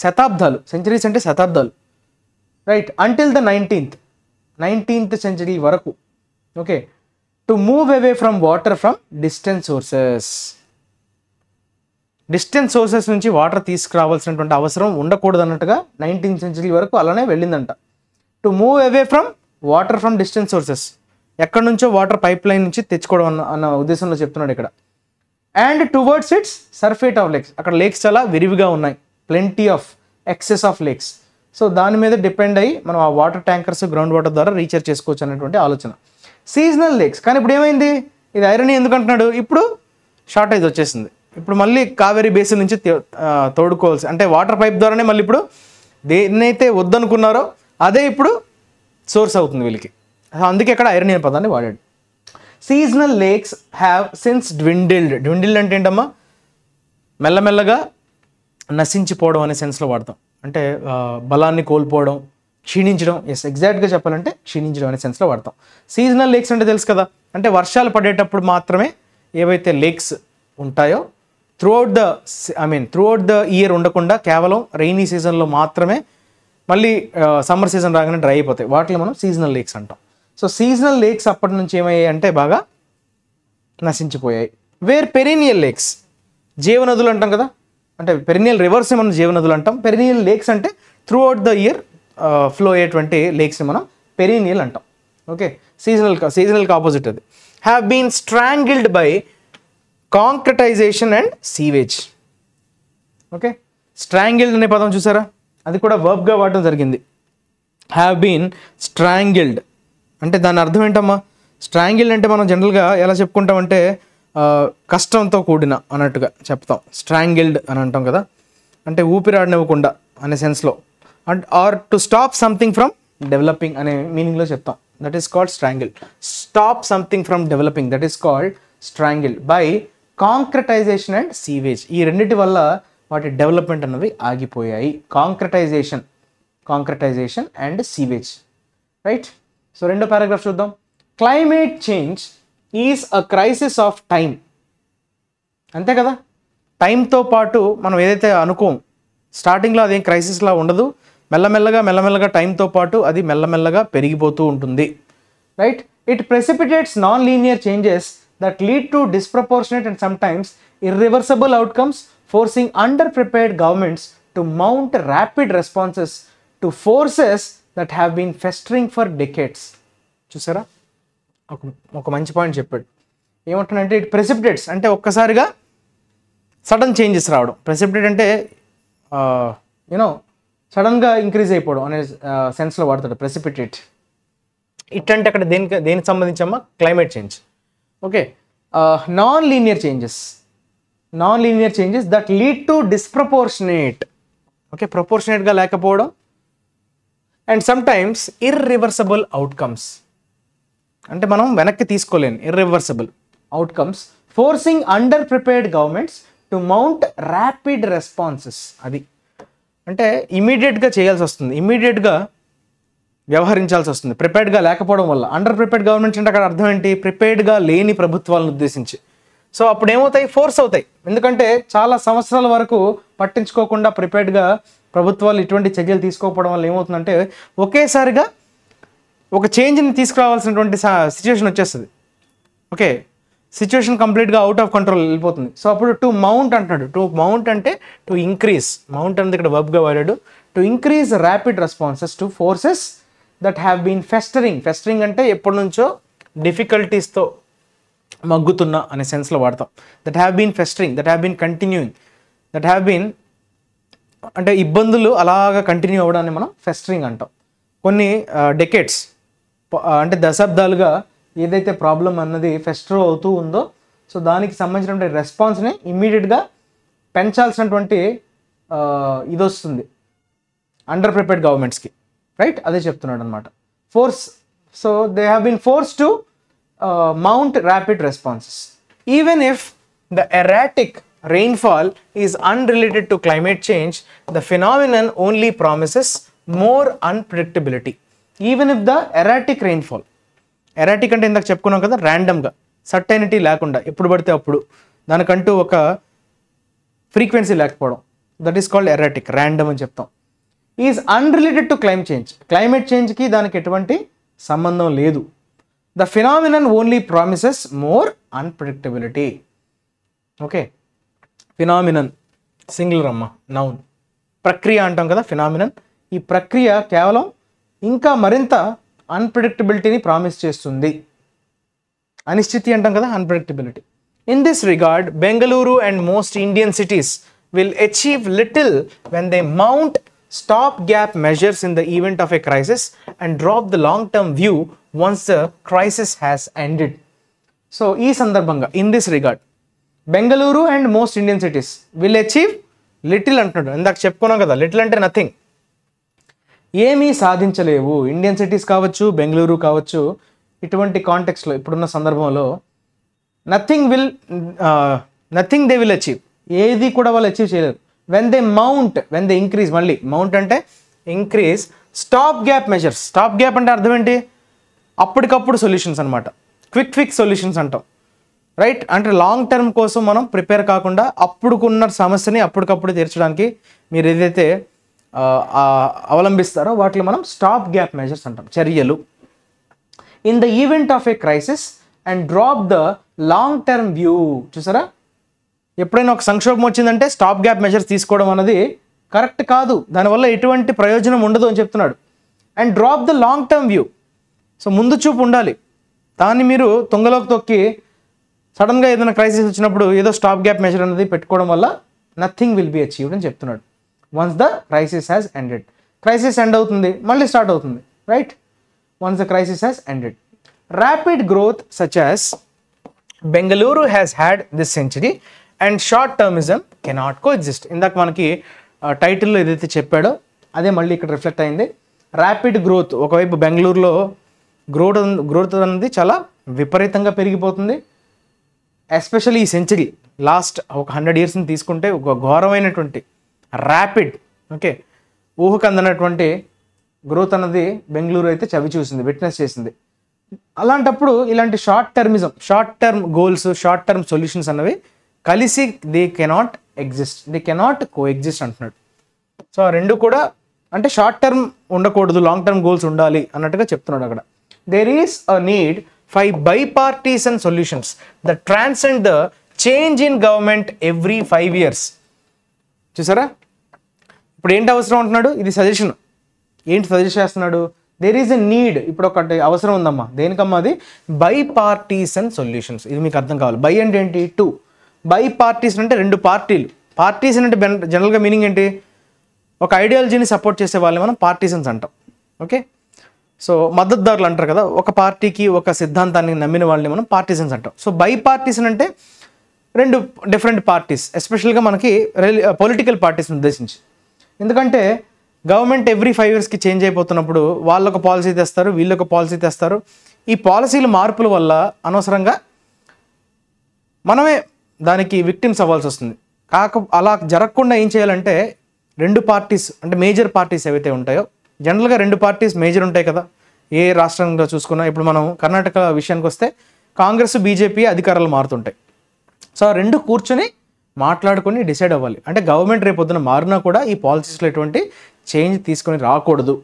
శతాబ్దాలు, సెంచరీస్ అంటే శతాబ్దాలు, right, until the 19th century వరకు. Okay, to move away from water from distant sources. Distance sources నుంచి వాటర్ తీసుకురావాల్సినటువంటి అవసరం ఉండకూడదు అన్నట్టుగా 19th century వరకు అలానే వెళ్ళిందంట. To move away from water from distance sources, ఎక్కడి నుంచో వాటర్ పైప్ లైన్ నుంచి తెచ్చుకోవడం అన్న ఉద్దేశంలో చెప్తున్నాడు ఇక్కడ. And towards its surfeit of lakes, అక్కడ లేక్స్ చాలా విరివిగా ఉన్నాయి, plenty of excess of lakes. So దాని మీద డిపెండ్ అయ్యి మనం ఆ వాటర్ ట్యాంకర్స్ గ్రౌండ్ వాటర్ ద్వారా రీఛార్జ్ చేసుకోవచ్చు అనేటువంటి ఆలోచన. సీజనల్ లేక్స్, కానీ ఇప్పుడు ఏమైంది, ఇది ఐరనీ ఎందుకు అంటున్నాడు, ఇప్పుడు షార్టేజ్ వచ్చేసింది. ఇప్పుడు మళ్ళీ కావేరీ బేసిన్ నుంచి తోడుకోవాల్సి, అంటే వాటర్ పైప్ ద్వారానే మళ్ళీ ఇప్పుడు దేన్నైతే వద్దనుకున్నారో అదే ఇప్పుడు సోర్స్ అవుతుంది వీళ్ళకి. అందుకే ఇక్కడ ఐరనీ అనే పదాన్ని వాడాడు. Seasonal lakes have since dwindled. Dwindled అంటే ఏంటమ్మా, మెల్లమెల్లగా నశించిపోవడం అనే సెన్స్లో వాడతాం. అంటే బలాన్ని కోల్పోవడం, క్షీణించడం. ఎగ్జాక్ట్గా చెప్పాలంటే క్షీణించడం అనే సెన్స్లో వాడతాం. సీజనల్ లేక్స్ అంటే తెలుసు కదా, అంటే వర్షాలు పడేటప్పుడు మాత్రమే ఏవైతే లేక్స్ ఉంటాయో త్రూఅవుట్ ద ఇయర్ ఉండకుండా కేవలం రెయినీ సీజన్లో మాత్రమే మళ్ళీ సమ్మర్ సీజన్ రాగానే డ్రై అయిపోతాయి, వాటిని మనం సీజనల్ లేక్స్ అంటాం. సో సీజనల్ లేక్స్ అప్పటి నుంచి ఏమయ్యాయి అంటే బాగా నశించిపోయాయి. వేర్ పెరీనియల్ లేక్స్, జీవనదులు అంటాం కదా, అంటే పెరీనియల్ రివర్స్ మనం జీవనదులు అంటాం. పెరీనియల్ లేక్స్ అంటే త్రూఅవుట్ ద ఇయర్ ఫ్లో అయ్యేటువంటి లేక్స్ని మనం పెరీనియల్ అంటాం. ఓకే, సీజనల్కి ఆపోజిట్ అది. Have been strangled by concretisation and sewage. Okay, strangled అనే పదం చూసారా, అది కూడా వర్బ్గా వాడడం జరిగింది. హ్యావ్ బీన్ స్ట్రాంగిల్డ్ అంటే దాని అర్థం ఏంటమ్మా, స్ట్రాంగిల్డ్ అంటే మనం జనరల్గా ఎలా చెప్పుకుంటామంటే కష్టంతో కూడిన అన్నట్టుగా చెప్తాం. స్ట్రాంగిల్డ్ అని అంటాం కదా, అంటే ఊపిరాడనివ్వకుండా అనే సెన్స్లో, and or to stop something from developing అనే మీనింగ్లో చెప్తాం. That is called strangled. Stop something from developing, that is called strangled by concretisation and sewage. ఈ రెండింటి వల్ల వాటి డెవలప్మెంట్ అన్నవి ఆగిపోయాయి. Concretisation and sewage, right. So రెండో పారాగ్రాఫ్ చూద్దాం. Climate change is a crisis of time. అంతే కదా, టైంతో పాటు మనం ఏదైతే అనుకోం స్టార్టింగ్లో అదేం క్రైసిస్లా ఉండదు, మెల్లమెల్లగా టైంతో పాటు అది మెల్లమెల్లగా పెరిగిపోతూ ఉంటుంది, right. It precipitates non linear changes that lead to disproportionate and sometimes irreversible outcomes, forcing underprepared governments to mount rapid responses to forces that have been festering for decades. చూసారా, ఒక మంచి పాయింట్ చెప్పాడు. ఏమంటానంటే ఇట్ ప్రెసిపిటేట్స్ అంటే ఒక్కసారిగా sudden changes రావడం. Precipitate అంటే సడన్గా ఇంక్రీజ్ అయిపోవడం అనే సెన్స్లో వాడతాడు ప్రెసిపిటేట్. ఇట్ అంటే అక్కడ దేనికి సంబంధించమ్మా, climate change. Okay, non linear changes that lead to disproportionate, okay, ప్రపోర్షనేట్గా లేకపోవడం, అండ్ సమ్టైమ్స్ ఇర్రివర్సబుల్ అవుట్కమ్స్ అంటే మనం వెనక్కి తీసుకోలేని irreversible outcomes, forcing under prepared governments to mount rapid responses. అది అంటే ఇమీడియట్గా చేయాల్సి వస్తుంది, ఇమీడియట్గా వ్యవహరించాల్సి వస్తుంది ప్రిపేర్డ్గా లేకపోవడం వల్ల. అండర్ ప్రిపేర్డ్ గవర్నమెంట్స్ అంటే అక్కడ అర్థం ఏంటి, ప్రిపేర్డ్గా లేని ప్రభుత్వాలను ఉద్దేశించి. సో అప్పుడు ఏమవుతాయి, ఫోర్స్ అవుతాయి. ఎందుకంటే చాలా సంవత్సరాల వరకు పట్టించుకోకుండా ప్రిపేర్డ్గా ప్రభుత్వాలు ఇటువంటి చర్యలు తీసుకోకపోవడం వల్ల ఏమవుతుందంటే ఒకేసారిగా ఒక చేంజ్ని తీసుకురావాల్సినటువంటి సిచ్యువేషన్ వచ్చేస్తుంది. ఓకే, సిచ్యువేషన్ కంప్లీట్గా అవుట్ ఆఫ్ కంట్రోల్ వెళ్ళిపోతుంది. సో అప్పుడు టు మౌంట్ అంటున్నాడు. టు మౌంట్ అంటే టు ఇంక్రీజ్, మౌంట్ అనేది ఇక్కడ వర్బ్గా వాడాడు. To increase rapid responses to forces that have been festering అంటే ఎప్పటి నుంచో డిఫికల్టీస్తో మగ్గుతున్న అనే సెన్స్లో వాడతాం. That have been festering, that have been continuing, that have been అంటే ఇబ్బందులు అలాగా కంటిన్యూ అవ్వడాన్ని మనం ఫెస్టరింగ్ అంటాం. కొన్ని డెకేడ్స్ అంటే దశాబ్దాలుగా ఏదైతే ప్రాబ్లం అన్నది ఫెస్టర్ అవుతూ ఉందో, సో దానికి సంబంధించినటువంటి రెస్పాన్స్ని ఇమ్మీడియట్గా పెంచాల్సినటువంటి ఇది వస్తుంది అండర్ ప్రిపేర్డ్ గవర్నమెంట్స్కి, రైట్. అదే చెప్తున్నాడు అనమాట. Force, so they have been force to mount rapid responses. Even if the erratic rainfall is unrelated to climate change, the phenomenon only promises more unpredictability. Even if the erratic rainfall, erratic అంటే ఇందాక చెప్పుకున్నాం కదా, ర్యాండమ్గా certainty లేకుండా ఎప్పుడు పడితే అప్పుడు దానికంటూ ఒక ఫ్రీక్వెన్సీ లేకపోవడం, that is called erratic, random అని చెప్తాం. ఈజ్ అన్రిలేటెడ్ టు క్లైమేట్ చేంజ్కి దానికి ఎటువంటి సంబంధం లేదు. The phenomenon only promises more unpredictability. Okay, phenomenon singular అమ్మ, నౌన్. ప్రక్రియ అంటాం కదా, ఫినామినన్. ఈ ప్రక్రియ కేవలం ఇంకా మరింత అన్ప్రెడిక్టబిలిటీని ప్రామిస్ చేస్తుంది. అనిశ్చితి అంటాం కదా, unpredictability. In this regard Bengaluru and most Indian cities will achieve little when they mount stop-gap measures in the event of a crisis and drop the long-term view once the crisis has ended. So, ఈ సందర్భంగా in this regard, Bengaluru and most Indian cities will achieve little అంటున్నాడు. ఇందాక చెప్పుకున్నాం కదా, little అంటే nothing, ఏమీ సాధించలేవు. Indian cities కావచ్చు, బెంగళూరు కావచ్చు, ఇటువంటి కాంటెక్స్లో ఇప్పుడున్న సందర్భంలో నథింగ్ దే విల్ అచీవ్, ఏది కూడా వాళ్ళు అచీవ్ చేయలేరు. వెన్ దే ఇంక్రీజ్, మళ్ళీ మౌంట్ అంటే increase stop gap measures. Stop gap అంటే అర్థం ఏంటి? అప్పటికప్పుడు సొల్యూషన్స్ అనమాట, క్విక్ ఫిక్స్ సొల్యూషన్స్ అంటాం, రైట్? అంటే లాంగ్ టర్మ్ కోసం మనం ప్రిపేర్ కాకుండా అప్పుడుకున్న సమస్యని అప్పటికప్పుడు తీర్చడానికి మీరు ఏదైతే అవలంబిస్తారో వాటిని మనం స్టాప్ గ్యాప్ మెజర్స్ అంటాం, చర్యలు. In the event of A crisis and drop the long term view. చూసారా, ఎప్పుడైనా ఒక సంక్షోభం వచ్చిందంటే స్టాప్ గ్యాప్ మెజర్స్ తీసుకోవడం అనేది కరెక్ట్ కాదు, దానివల్ల ఎటువంటి ప్రయోజనం ఉండదు అని చెప్తున్నాడు. And drop the long term view. So ముందు చూపు ఉండాలి, దాన్ని మీరు తొంగలోకి తొక్కి సడన్గా ఏదైనా క్రైసిస్ వచ్చినప్పుడు ఏదో స్టాప్ గ్యాప్ మెజర్ అనేది పెట్టుకోవడం వల్ల నథింగ్ విల్ బి అచీవ్డ్ అని చెప్తున్నాడు. Once the crisis has ended, crisis end అవుతుంది, మళ్ళీ స్టార్ట్ అవుతుంది, right? Once the crisis has ended. Rapid growth such as Bengaluru has had this century and short termism cannot coexist. ఇందాక మనకి టైటిల్లో ఏదైతే చెప్పాడో అదే మళ్ళీ ఇక్కడ రిఫ్లెక్ట్ అయింది. ర్యాపిడ్ గ్రోత్, ఒకవైపు బెంగళూరులో గ్రోత్ అనేది చాలా విపరీతంగా పెరిగిపోతుంది. ఎస్పెషల్లీ ఈ సెంచరీ లాస్ట్ ఒక 100 yearsని తీసుకుంటే ఒక ఘోరమైనటువంటి ర్యాపిడ్, ఓకే, ఊహకు అందనటువంటి గ్రోత్ అన్నది బెంగళూరు అయితే చవి చూసింది, విట్నెస్ చేసింది. అలాంటప్పుడు ఇలాంటి short term goals, short term solutions అన్నవి కలిసి దే కెనాట్ కో ఎగ్జిస్ట్ అంటున్నాడు. సో ఆ రెండు కూడా అంటే షార్ట్ టర్మ్ ఉండకూడదు, లాంగ్ టర్మ్ గోల్స్ ఉండాలి అన్నట్టుగా చెప్తున్నాడు అక్కడ. There is a need for bipartisan solutions that transcend the change in government every 5 years. చూసారా, ఇప్పుడు ఏంటి అవసరం అంటున్నాడు, ఇది సజెషన్. ఏంటి సజెస్ట్ చేస్తున్నాడు? దేర్ ఈజ్ ఎ నీడ్, ఇప్పుడు ఒకటి అవసరం ఉందమ్మా. దేనికమ్మా అది? Bipartisan solutions. ఇది మీకు అర్థం కావాలి. బై అంటే ఏంటి? 2. బైపార్టీసన్ అంటే 2 పార్టీలు. పార్టీసన్ అంటే జనరల్గా మీనింగ్ ఏంటి? ఒక ఐడియాలజీని సపోర్ట్ చేసే వాళ్ళని మనం పార్టీసన్స్ అంటాం, ఓకే? సో మద్దతుదారులు అంటారు కదా, ఒక పార్టీకి ఒక సిద్ధాంతాన్ని నమ్మిన వాళ్ళని మనం పార్టీసన్స్ అంటాం. సో బైపార్టీసన్ అంటే 2 డిఫరెంట్ పార్టీస్, ఎస్పెషల్గా మనకి పొలిటికల్ పార్టీస్ని ఉద్దేశించి. ఎందుకంటే గవర్నమెంట్ ఎవ్రీ 5 yearsకి చేంజ్ అయిపోతున్నప్పుడు వాళ్ళొక పాలసీ తెస్తారు, వీళ్ళొక పాలసీ తెస్తారు. ఈ పాలసీల మార్పుల వల్ల అనవసరంగా మనమే దానికి విక్టిమ్స్ అవ్వాల్సి వస్తుంది. అలా జరగకుండా ఏం చేయాలంటే 2 పార్టీస్ అంటే మేజర్ పార్టీస్ ఏవైతే ఉంటాయో, జనరల్గా 2 పార్టీస్ మేజర్ ఉంటాయి కదా ఏ రాష్ట్రంలో చూసుకున్నా. ఇప్పుడు మనం కర్ణాటక విషయానికి వస్తే కాంగ్రెస్, బీజేపీ అధికారాలు మారుతుంటాయి. సో ఆ 2 కూర్చొని మాట్లాడుకొని డిసైడ్ అవ్వాలి. అంటే గవర్నమెంట్ రేపొద్దున మారినా కూడా ఈ పాలసీస్లో ఎటువంటి చేంజ్ తీసుకొని రాకూడదు.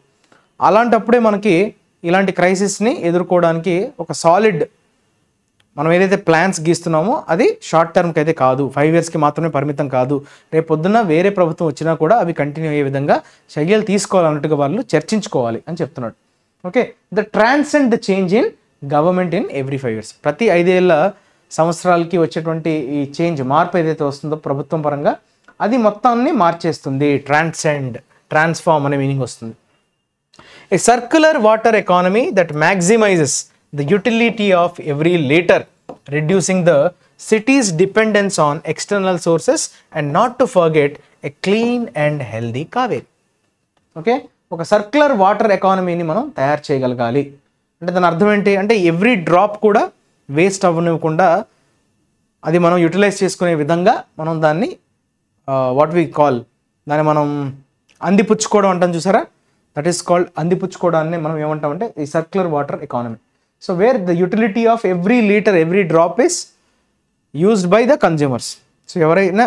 అలాంటప్పుడే మనకి ఇలాంటి క్రైసిస్ని ఎదుర్కోవడానికి ఒక సాలిడ్ మనం ఏదైతే ప్లాన్స్ గీస్తున్నామో అది షార్ట్ టర్మ్కి అయితే కాదు, 5 yearsకి మాత్రమే పరిమితం కాదు. రేపు పొద్దున్న వేరే ప్రభుత్వం వచ్చినా కూడా అవి కంటిన్యూ అయ్యే విధంగా చర్యలు తీసుకోవాలన్నట్టుగా వాళ్ళు చర్చించుకోవాలి అని చెప్తున్నాడు, okay? The transcend the change in government in every 5 years. ప్రతి 5 సంవత్సరాలకి వచ్చేటువంటి ఈ చేంజ్, మార్పు ఏదైతే వస్తుందో ప్రభుత్వం పరంగా, అది మొత్తాన్ని మార్చేస్తుంది. ట్రాన్స్ఫార్మ్ అనే మీనింగ్ వస్తుంది. A circular water economy that maximises the utility of every liter, reducing the city's dependence on external sources and not to forget a clean and healthy Kaveri. Okay, ఒక సర్క్యులర్ వాటర్ ఎకానమీని మనం తయారు చేయగలగాలి. అంటే దాని అర్థం ఏంటి అంటే ఎవ్రీ డ్రాప్ కూడా వేస్ట్ అవ్వనివ్వకుండా అది మనం యూటిలైజ్ చేసుకునే విధంగా మనం దాన్ని వాట్ వి కాల్, దాన్ని మనం అందిపుచ్చుకోవడం అంటాం చూసారా, దట్ ఈస్ కాల్డ్ అందిపుచ్చుకోవడాన్ని మనం ఏమంటామంటే ఈ circular water economy. So where the utility of every liter, every drop is used by the consumers. So ఎవరైనా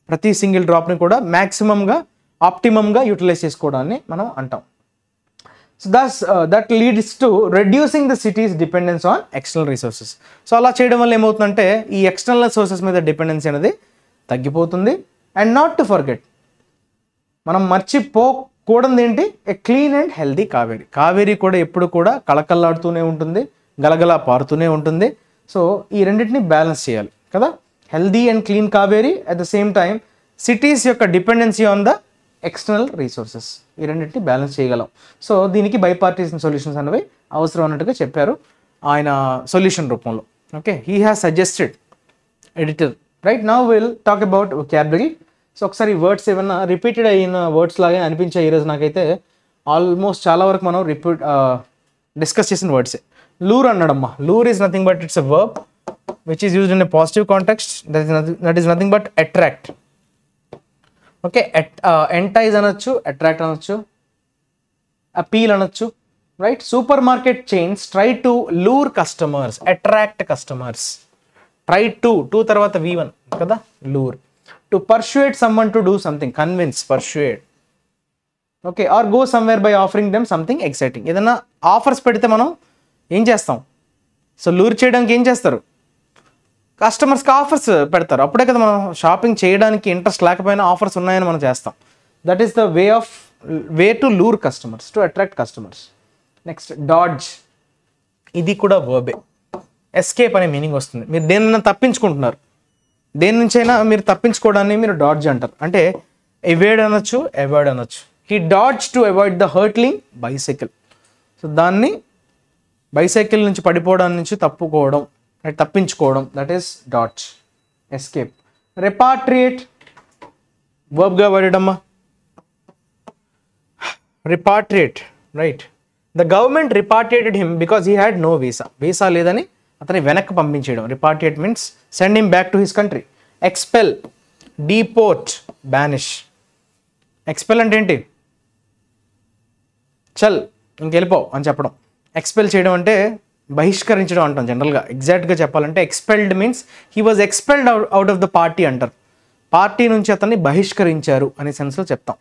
ప్రతి సింగిల్ డ్రాప్ని కూడా మ్యాక్సిమంగా, ఆప్టిమమ్గా యూటిలైజ్ చేసుకోవడాన్ని మనం అంటాం. So that leads to reducing the cities dependence on external resources. So అలా చేయడం వల్ల ఏమవుతుందంటే ఈ ఎక్స్టర్నల్ సోర్సెస్ మీద డిపెండెన్సీ అనేది తగ్గిపోతుంది. అండ్ నాట్ టు ఫర్గెట్, మనం మర్చిపోకూడదు ఏంటి, ఏ clean and healthy Kaveri. Kaveri కూడా ఎప్పుడు కూడా కళకళలాడుతూనే ఉంటుంది, గలగలా పారుతూనే ఉంటుంది. సో ఈ రెండింటిని బ్యాలెన్స్ చేయాలి కదా, healthy and clean Kaveri, at the same time cities యొక్క dependency on the external resources, ఈ రెండింటిని బ్యాలెన్స్ చేయగలం. సో దీనికి బైపార్టీషన్ సొల్యూషన్స్ అనేవి అవసరం అన్నట్టుగా చెప్పారు ఆయన సొల్యూషన్ రూపంలో. Okay, he has suggested editor. Right, now will talk about vocabulary. So ఒకసారి వర్డ్స్ ఏమన్నా రిపీటెడ్ అయిన వర్డ్స్ లాగే అనిపించాయి ఈరోజు నాకైతే. ఆల్మోస్ట్ చాలా వరకు మనం డిస్కస్ చేసిన వర్డ్సే. లూర్ అన్నాడమ్మా. Lure is nothing but it's a verb which is used in a positive context. That is nothing but attract. Okay, entice అనొచ్చు, అట్రాక్ట్ అనొచ్చు, అపీల్ అనొచ్చు. Right, supermarket chains try to lure customers, attract customers. Try to తర్వాత V1 కదా, lure. To persuade someone to do something, convince, persuade. Okay, or go somewhere by offering them something exciting. ఏదైనా offers పెడితే మనం ఏం చేస్తాం? So లూర్ చేయడానికి ఏం చేస్తారు? కస్టమర్స్కి ఆఫర్స్ పెడతారు. అప్పుడే కదా మనం షాపింగ్ చేయడానికి ఇంట్రెస్ట్ లేకపోయినా ఆఫర్స్ ఉన్నాయని మనం చేస్తాం. That is the way to lure customers, to attract customers. Next dodge, ఇది కూడా వర్బే. ఎస్కేప్ అనే మీనింగ్ వస్తుంది. మీరు దేనినైనా తప్పించుకుంటున్నారు, దేని నుంచైనా మీరు తప్పించుకోవడాన్ని మీరు డాడ్జ్ అంటారు. అంటే ఎవేడ్ అనొచ్చు, అవాయిడ్ అనొచ్చు. He dodge to avoid the hurtling bicycle. So దాన్ని బైసైకిల్ నుంచి పడిపోవడం నుంచి తప్పించుకోవడం, that is dodge, escape. Repatriate, వర్బ్గా వాడమ్మా. Repatriate, right. The government repatriated him because he had no visa. Visa లేదని అతని వెనక్కి పంపించేయడం. Repatriate means send him back to his country. Expel, deport, banish. Expel అంటే ఏంటి? చల్ ఇంకెళ్ళిపోవు అని చెప్పడం. ఎక్స్పెల్ చేయడం అంటే బహిష్కరించడం అంటాం జనరల్గా. ఎగ్జాక్ట్గా చెప్పాలంటే expelled means he was expelled out of the party అంటారు. పార్టీ నుంచి అతన్ని బహిష్కరించారు అనే సెన్స్లో చెప్తాం.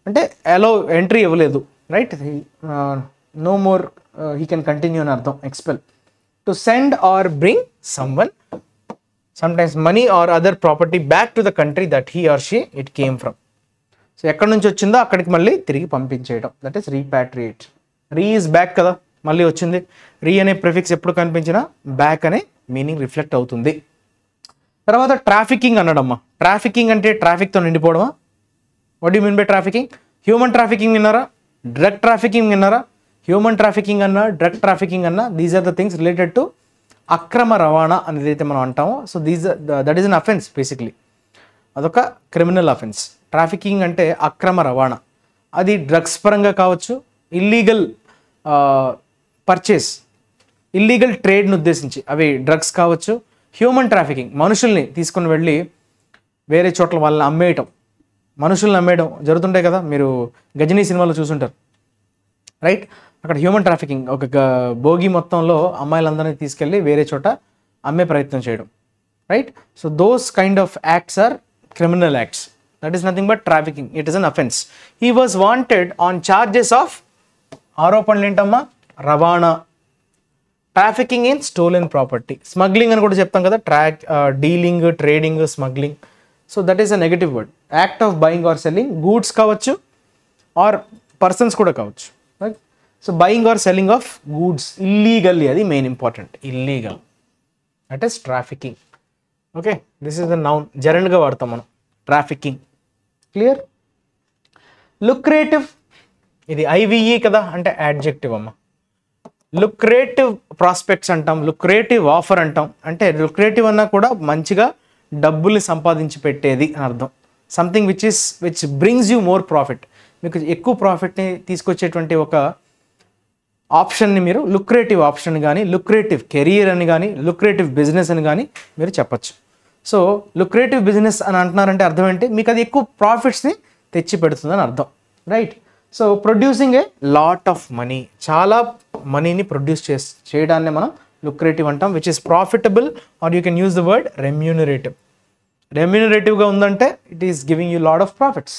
అంటే అలో ఎంట్రీ ఇవ్వలేదు. Right, no more he can continue అని అర్థం expel. To send or bring someone, sometimes money or other property back to the country that he or she it came from. So ఎక్కడి నుంచి వచ్చిందో అక్కడికి మళ్ళీ తిరిగి పంపించేయడం, that is repatriate. Re is back కదా, మళ్ళీ వచ్చింది. రీ అనే ప్రిఫిక్స్ ఎప్పుడు కనిపించినా బ్యాక్ అనే మీనింగ్ రిఫ్లెక్ట్ అవుతుంది. తర్వాత ట్రాఫికింగ్ అన్నాడమ్మా. ట్రాఫికింగ్ అంటే ట్రాఫిక్తో నిండిపోవడమా? What you mean by trafficking? Human trafficking విన్నారా? డ్రగ్ ట్రాఫికింగ్ విన్నారా? హ్యూమన్ ట్రాఫికింగ్ అన్నా, డ్రగ్ ట్రాఫికింగ్ అన్నా, these are the things related to అక్రమ రవాణా అనేది అయితే మనం అంటామో. So that is an offence basically. అదొక క్రిమినల్ అఫెన్స్. ట్రాఫికింగ్ అంటే అక్రమ రవాణా. అది డ్రగ్స్ పరంగా కావచ్చు, ఇల్లీగల్ పర్చేస్, ఇల్లీగల్ ట్రేడ్ను ఉద్దేశించి అవి డ్రగ్స్ కావచ్చు. హ్యూమన్ ట్రాఫికింగ్, మనుషుల్ని తీసుకుని వెళ్ళి వేరే చోట్ల వాళ్ళని అమ్మేయటం, మనుషుల్ని అమ్మేయడం జరుగుతుంటాయి కదా, మీరు గజనీ సినిమాలో చూసుంటారు. రైట్, అక్కడ హ్యూమన్ ట్రాఫికింగ్, ఒక భోగి మొత్తంలో అమ్మాయిలందరినీ తీసుకెళ్ళి వేరే చోట అమ్మే ప్రయత్నం చేయడం. Right, so those kind of acts are criminal acts. That is nothing but trafficking. It is an offence. He was wanted on charges of, ఆరోపణలు ఏంటమ్మా? రవాణా. Trafficking in stolen property. Smuggling అని కూడా చెప్తాం కదా, dealing, trading, smuggling. So that is a negative word. Act of buying or selling, goods కావచ్చు or persons కూడా కావచ్చు. Right, so buying or selling of goods illegally, అది main important. Illegal, that is trafficking. Okay, this is the noun. జెరండ్గా వాడతాం మనం trafficking. Clear? Lucrative, ఇది I V E కదా, అంటే యాడ్జెక్టివ్ అమ్మ. లుక్రేటివ్ ప్రాస్పెక్ట్స్ అంటాం, లుక్రేటివ్ ఆఫర్ అంటాం. అంటే లుక్రేటివ్ అన్నా కూడా మంచిగా డబ్బుల్ని సంపాదించి పెట్టేది అని అర్థం. Something which brings you more profit, మీకు ఎక్కువ ప్రాఫిట్ని తీసుకొచ్చేటువంటి ఒక ఆప్షన్ని మీరు లుక్రేటివ్ ఆప్షన్ కానీ, లుక్రేటివ్ కెరియర్ అని కానీ, లుక్రేటివ్ బిజినెస్ అని కానీ మీరు చెప్పచ్చు. సో లుక్రేటివ్ బిజినెస్ అని అంటున్నారంటే అర్థం ఏంటి? మీకు అది ఎక్కువ ప్రాఫిట్స్ని తెచ్చి పెడుతుందని అర్థం. Right, so producing a lot of money, చాలా మనీని ప్రొడ్యూస్ చేయడాన్ని మనం లుక్రేటివ్ అంటాం. Which is profitable, or you can use the word remunerative. రెమ్యూనరేటివ్గా ఉందంటే it is giving you lot of profits.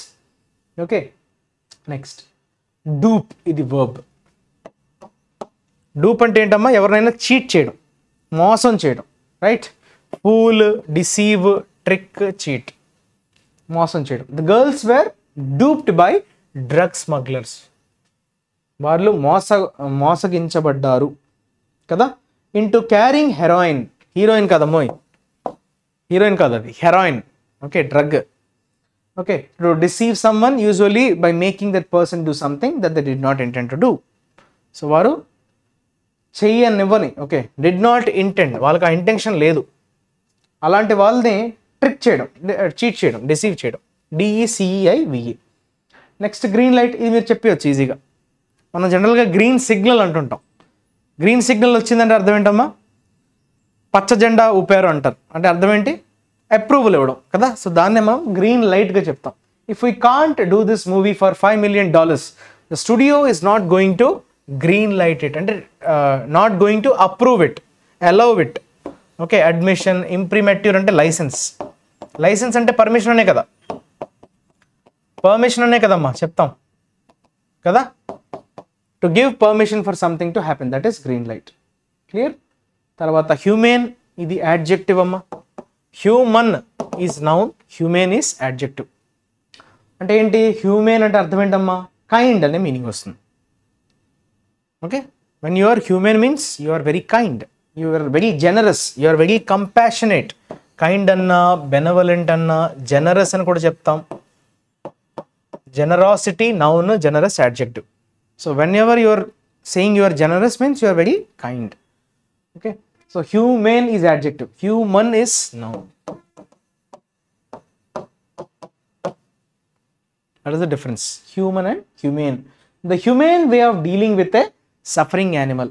Okay, next dupe, ఇది వర్బ్. డూప్ అంటే ఏంటమ్మా? ఎవరినైనా చీట్ చేయడం, మోసం చేయడం. Right, fool, deceive, trick, cheat. మోసం చేయడం. The girls were duped by drug smugglers. వాళ్ళు మోసగించబడ్డారు కదా. Into carrying heroin. Heroine కదమ్మోయ్, heroine కాదు అది, heroin. Okay, drug. Okay, to deceive someone usually by making that person do something that they did not intend to do. So వారు చెయ్యనివ్వని, okay, did not intend, వాళ్ళకి ఆ intention లేదు, అలాంటి వాళ్ళని trick చేయడం, cheat చేయడం, డిసీవ్ చేయడం. DECEIVE. Next green light. ఇది మీరు చెప్పవచ్చు ఈజీగా. మనం జనరల్గా గ్రీన్ సిగ్నల్ అంటుంటాం. గ్రీన్ సిగ్నల్ వచ్చిందంటే అర్థం ఏంటమ్మా? పచ్చ జెండా ఊపారు అంటారు. అంటే అర్థం ఏంటి? అప్రూవల్ ఇవ్వడం కదా. సో దాన్నే మనం గ్రీన్ లైట్గా చెప్తాం. If we can't do this movie for $5 million, the studio is not going to green light it, అంటే not going to approve it, allow it. Okay, admission, imprimatur అంటే లైసెన్స్. లైసెన్స్ అంటే permission అనే కదా, permission అనే కదమ్మా చెప్తాం కదా. To give permission for something to happen, that is green light. Clear? తర్వాత హ్యూమెన్, ఇది యాడ్జెక్టివ్ అమ్మా. Human is noun, human is adjective. అంటే ఏంటి? హ్యూమెన్ అంటే అర్థం ఏంటమ్మా? కైండ్ అనే మీనింగ్ వస్తుంది. Okay, when you are humane means you are very kind, you are very generous, you are very compassionate. Kind అన్నా, బెనవలెంట్ అన్నా, జనరస్ అని కూడా చెప్తాం. Generosity noun, generous adjective. So whenever you are saying you are generous means you are very kind. Okay, so humane is adjective, human is noun. What is the difference? Human and humane. The humane way of dealing with a suffering animal.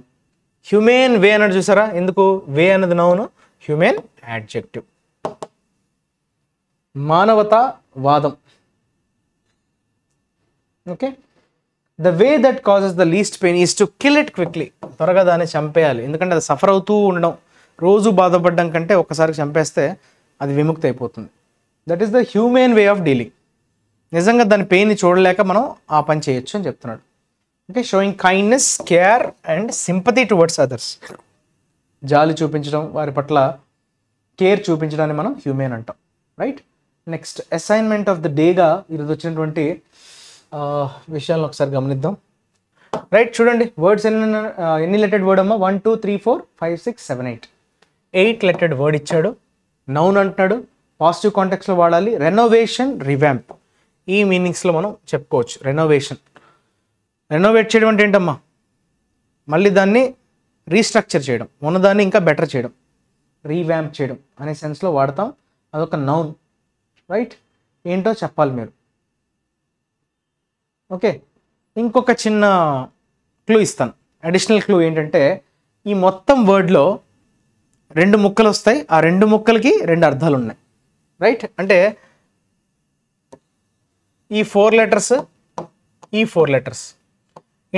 Humane way anadu chusara, enduku way anadu noun, humane adjective. Manavata vadam. Okay, the way that causes the least pain is to kill it quickly. త్వరగా దాన్ని చంపేయాలి, ఎందుకంటే అది suffer అవుతూ ఉండడం, రోజు బాధపడడం కంటే ఒక్కసారి చంపేస్తే అది విముక్తి అయిపోతుంది. That is the human way of dealing. నిజంగా దాని పెయిన్ని చూడలేక మనం ఆ పని చేయొచ్చు అని చెప్తున్నాడు. Okay, showing kindness, care and sympathy towards others. జాలి చూపించడం, వారి పట్ల కేర్ చూపించడాన్ని మనం హ్యూమెన్ అంటాం. Right? Next assignment of the డేగా ఈరోజు వచ్చినటువంటి విషయాలను ఒకసారి గమనిద్దాం. రైట్, చూడండి వర్డ్స్ ఎన్ని లెటెడ్ వర్డ్ అమ్మా? 1 2 3 4 5 6 7 8. 8 లెటెడ్ వర్డ్ ఇచ్చాడు. నౌన్ అంటున్నాడు, పాజిటివ్ కాంటెక్స్లో వాడాలి. రెనోవేషన్, రివ్యాంప్, ఈ మీనింగ్స్లో మనం చెప్పుకోవచ్చు. రెనోవేషన్, రెనోవేట్ చేయడం అంటే ఏంటమ్మా? మళ్ళీ దాన్ని రీస్ట్రక్చర్ చేయడం, ఉన్నదాన్ని ఇంకా బెటర్ చేయడం, రీవ్యాంప్ చేయడం అనే సెన్స్లో వాడతాం. అదొక నౌన్. రైట్, ఏంటో చెప్పాలి మీరు. ఓకే, ఇంకొక చిన్న క్లూ ఇస్తాను. అడిషనల్ క్లూ ఏంటంటే, ఈ మొత్తం వర్డ్లో 2 ముక్కలు వస్తాయి. ఆ 2 ముక్కలకి 2 అర్థాలు ఉన్నాయి. రైట్, అంటే ఈ 4 లెటర్స్, ఈ 4 లెటర్స్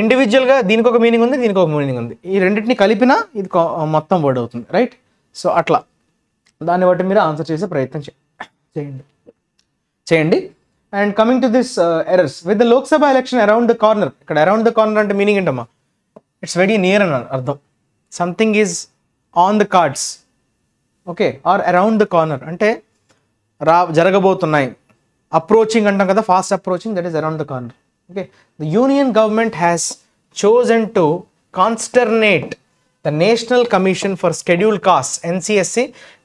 ఇండివిజువల్గా దీనికి ఒక మీనింగ్ ఉంది, దీనికి ఒక మీనింగ్ ఉంది. ఈ రెండింటిని కలిపినా ఇది మొత్తం వర్డ్ అవుతుంది. రైట్, సో అట్లా దాన్ని బట్టి మీరు ఆన్సర్ చేసే ప్రయత్నం చేయండి. And coming to this errors with the Lok Sabha election around the corner. ఇక్కడ అరౌండ్ ద కార్నర్ అంటే మీనింగ్ ఏంటమ్మా? ఇట్స్ వెరీ నియర్ అని అర్థం. Something is on the cards. Okay, are around the corner అంటే జరగబోతున్నాయి. అప్రోచింగ్ అంటాం కదా, fast approaching, that is around the corner. Okay, the union government has chosen to consternate the National Commission for Scheduled Castes NCSC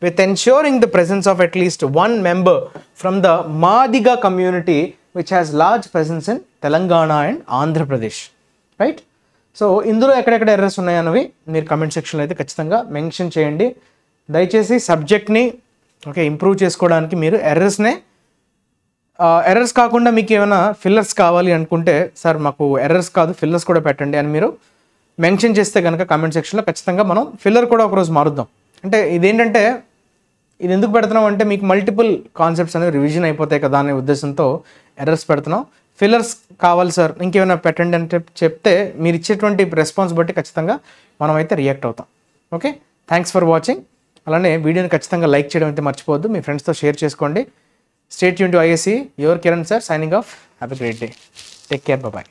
with ensuring the presence of at least one member from the Madiga community which has large presence in Telangana and Andhra Pradesh. Right? So ఇందులో ఎక్కడెక్కడ errors ఉన్నాయన్నవి మీరు comment సెక్షన్లో అయితే ఖచ్చితంగా mention చేయండి. దయచేసి సబ్జెక్ట్ని okay improve చేసుకోవడానికి మీరు ఎర్రర్స్ కాకుండా మీకు ఏమైనా ఫిల్లర్స్ కావాలి అనుకుంటే, సార్ మాకు ఎర్రర్స్ కాదు ఫిల్లర్స్ కూడా పెట్టండి అని మీరు మెన్షన్ చేస్తే కనుక కామెంట్ సెక్షన్లో ఖచ్చితంగా మనం ఫిల్లర్ కూడా ఒకరోజు మారుద్దాం. అంటే ఇదేంటంటే, ఇది ఎందుకు పెడుతున్నాం అంటే మీకు మల్టిపుల్ కాన్సెప్ట్స్ అనేవి రివిజన్ అయిపోతాయి కదా అనే ఉద్దేశంతో ఎర్రర్స్ పెడుతున్నాం. ఫిల్లర్స్ కావాలి సార్ ఇంకేమైనా పెట్టండి అని చెప్తే మీరు ఇచ్చేటువంటి రెస్పాన్స్ బట్టి ఖచ్చితంగా మనం అయితే రియాక్ట్ అవుతాం. Okay, thanks for watching. అలానే వీడియోని ఖచ్చితంగా లైక్ చేయడం అయితే మర్చిపోవద్దు, మీ ఫ్రెండ్స్తో షేర్ చేసుకోండి. Stay tune to ISE, your Kiran sir signing off. Have a great day. Take care, bye.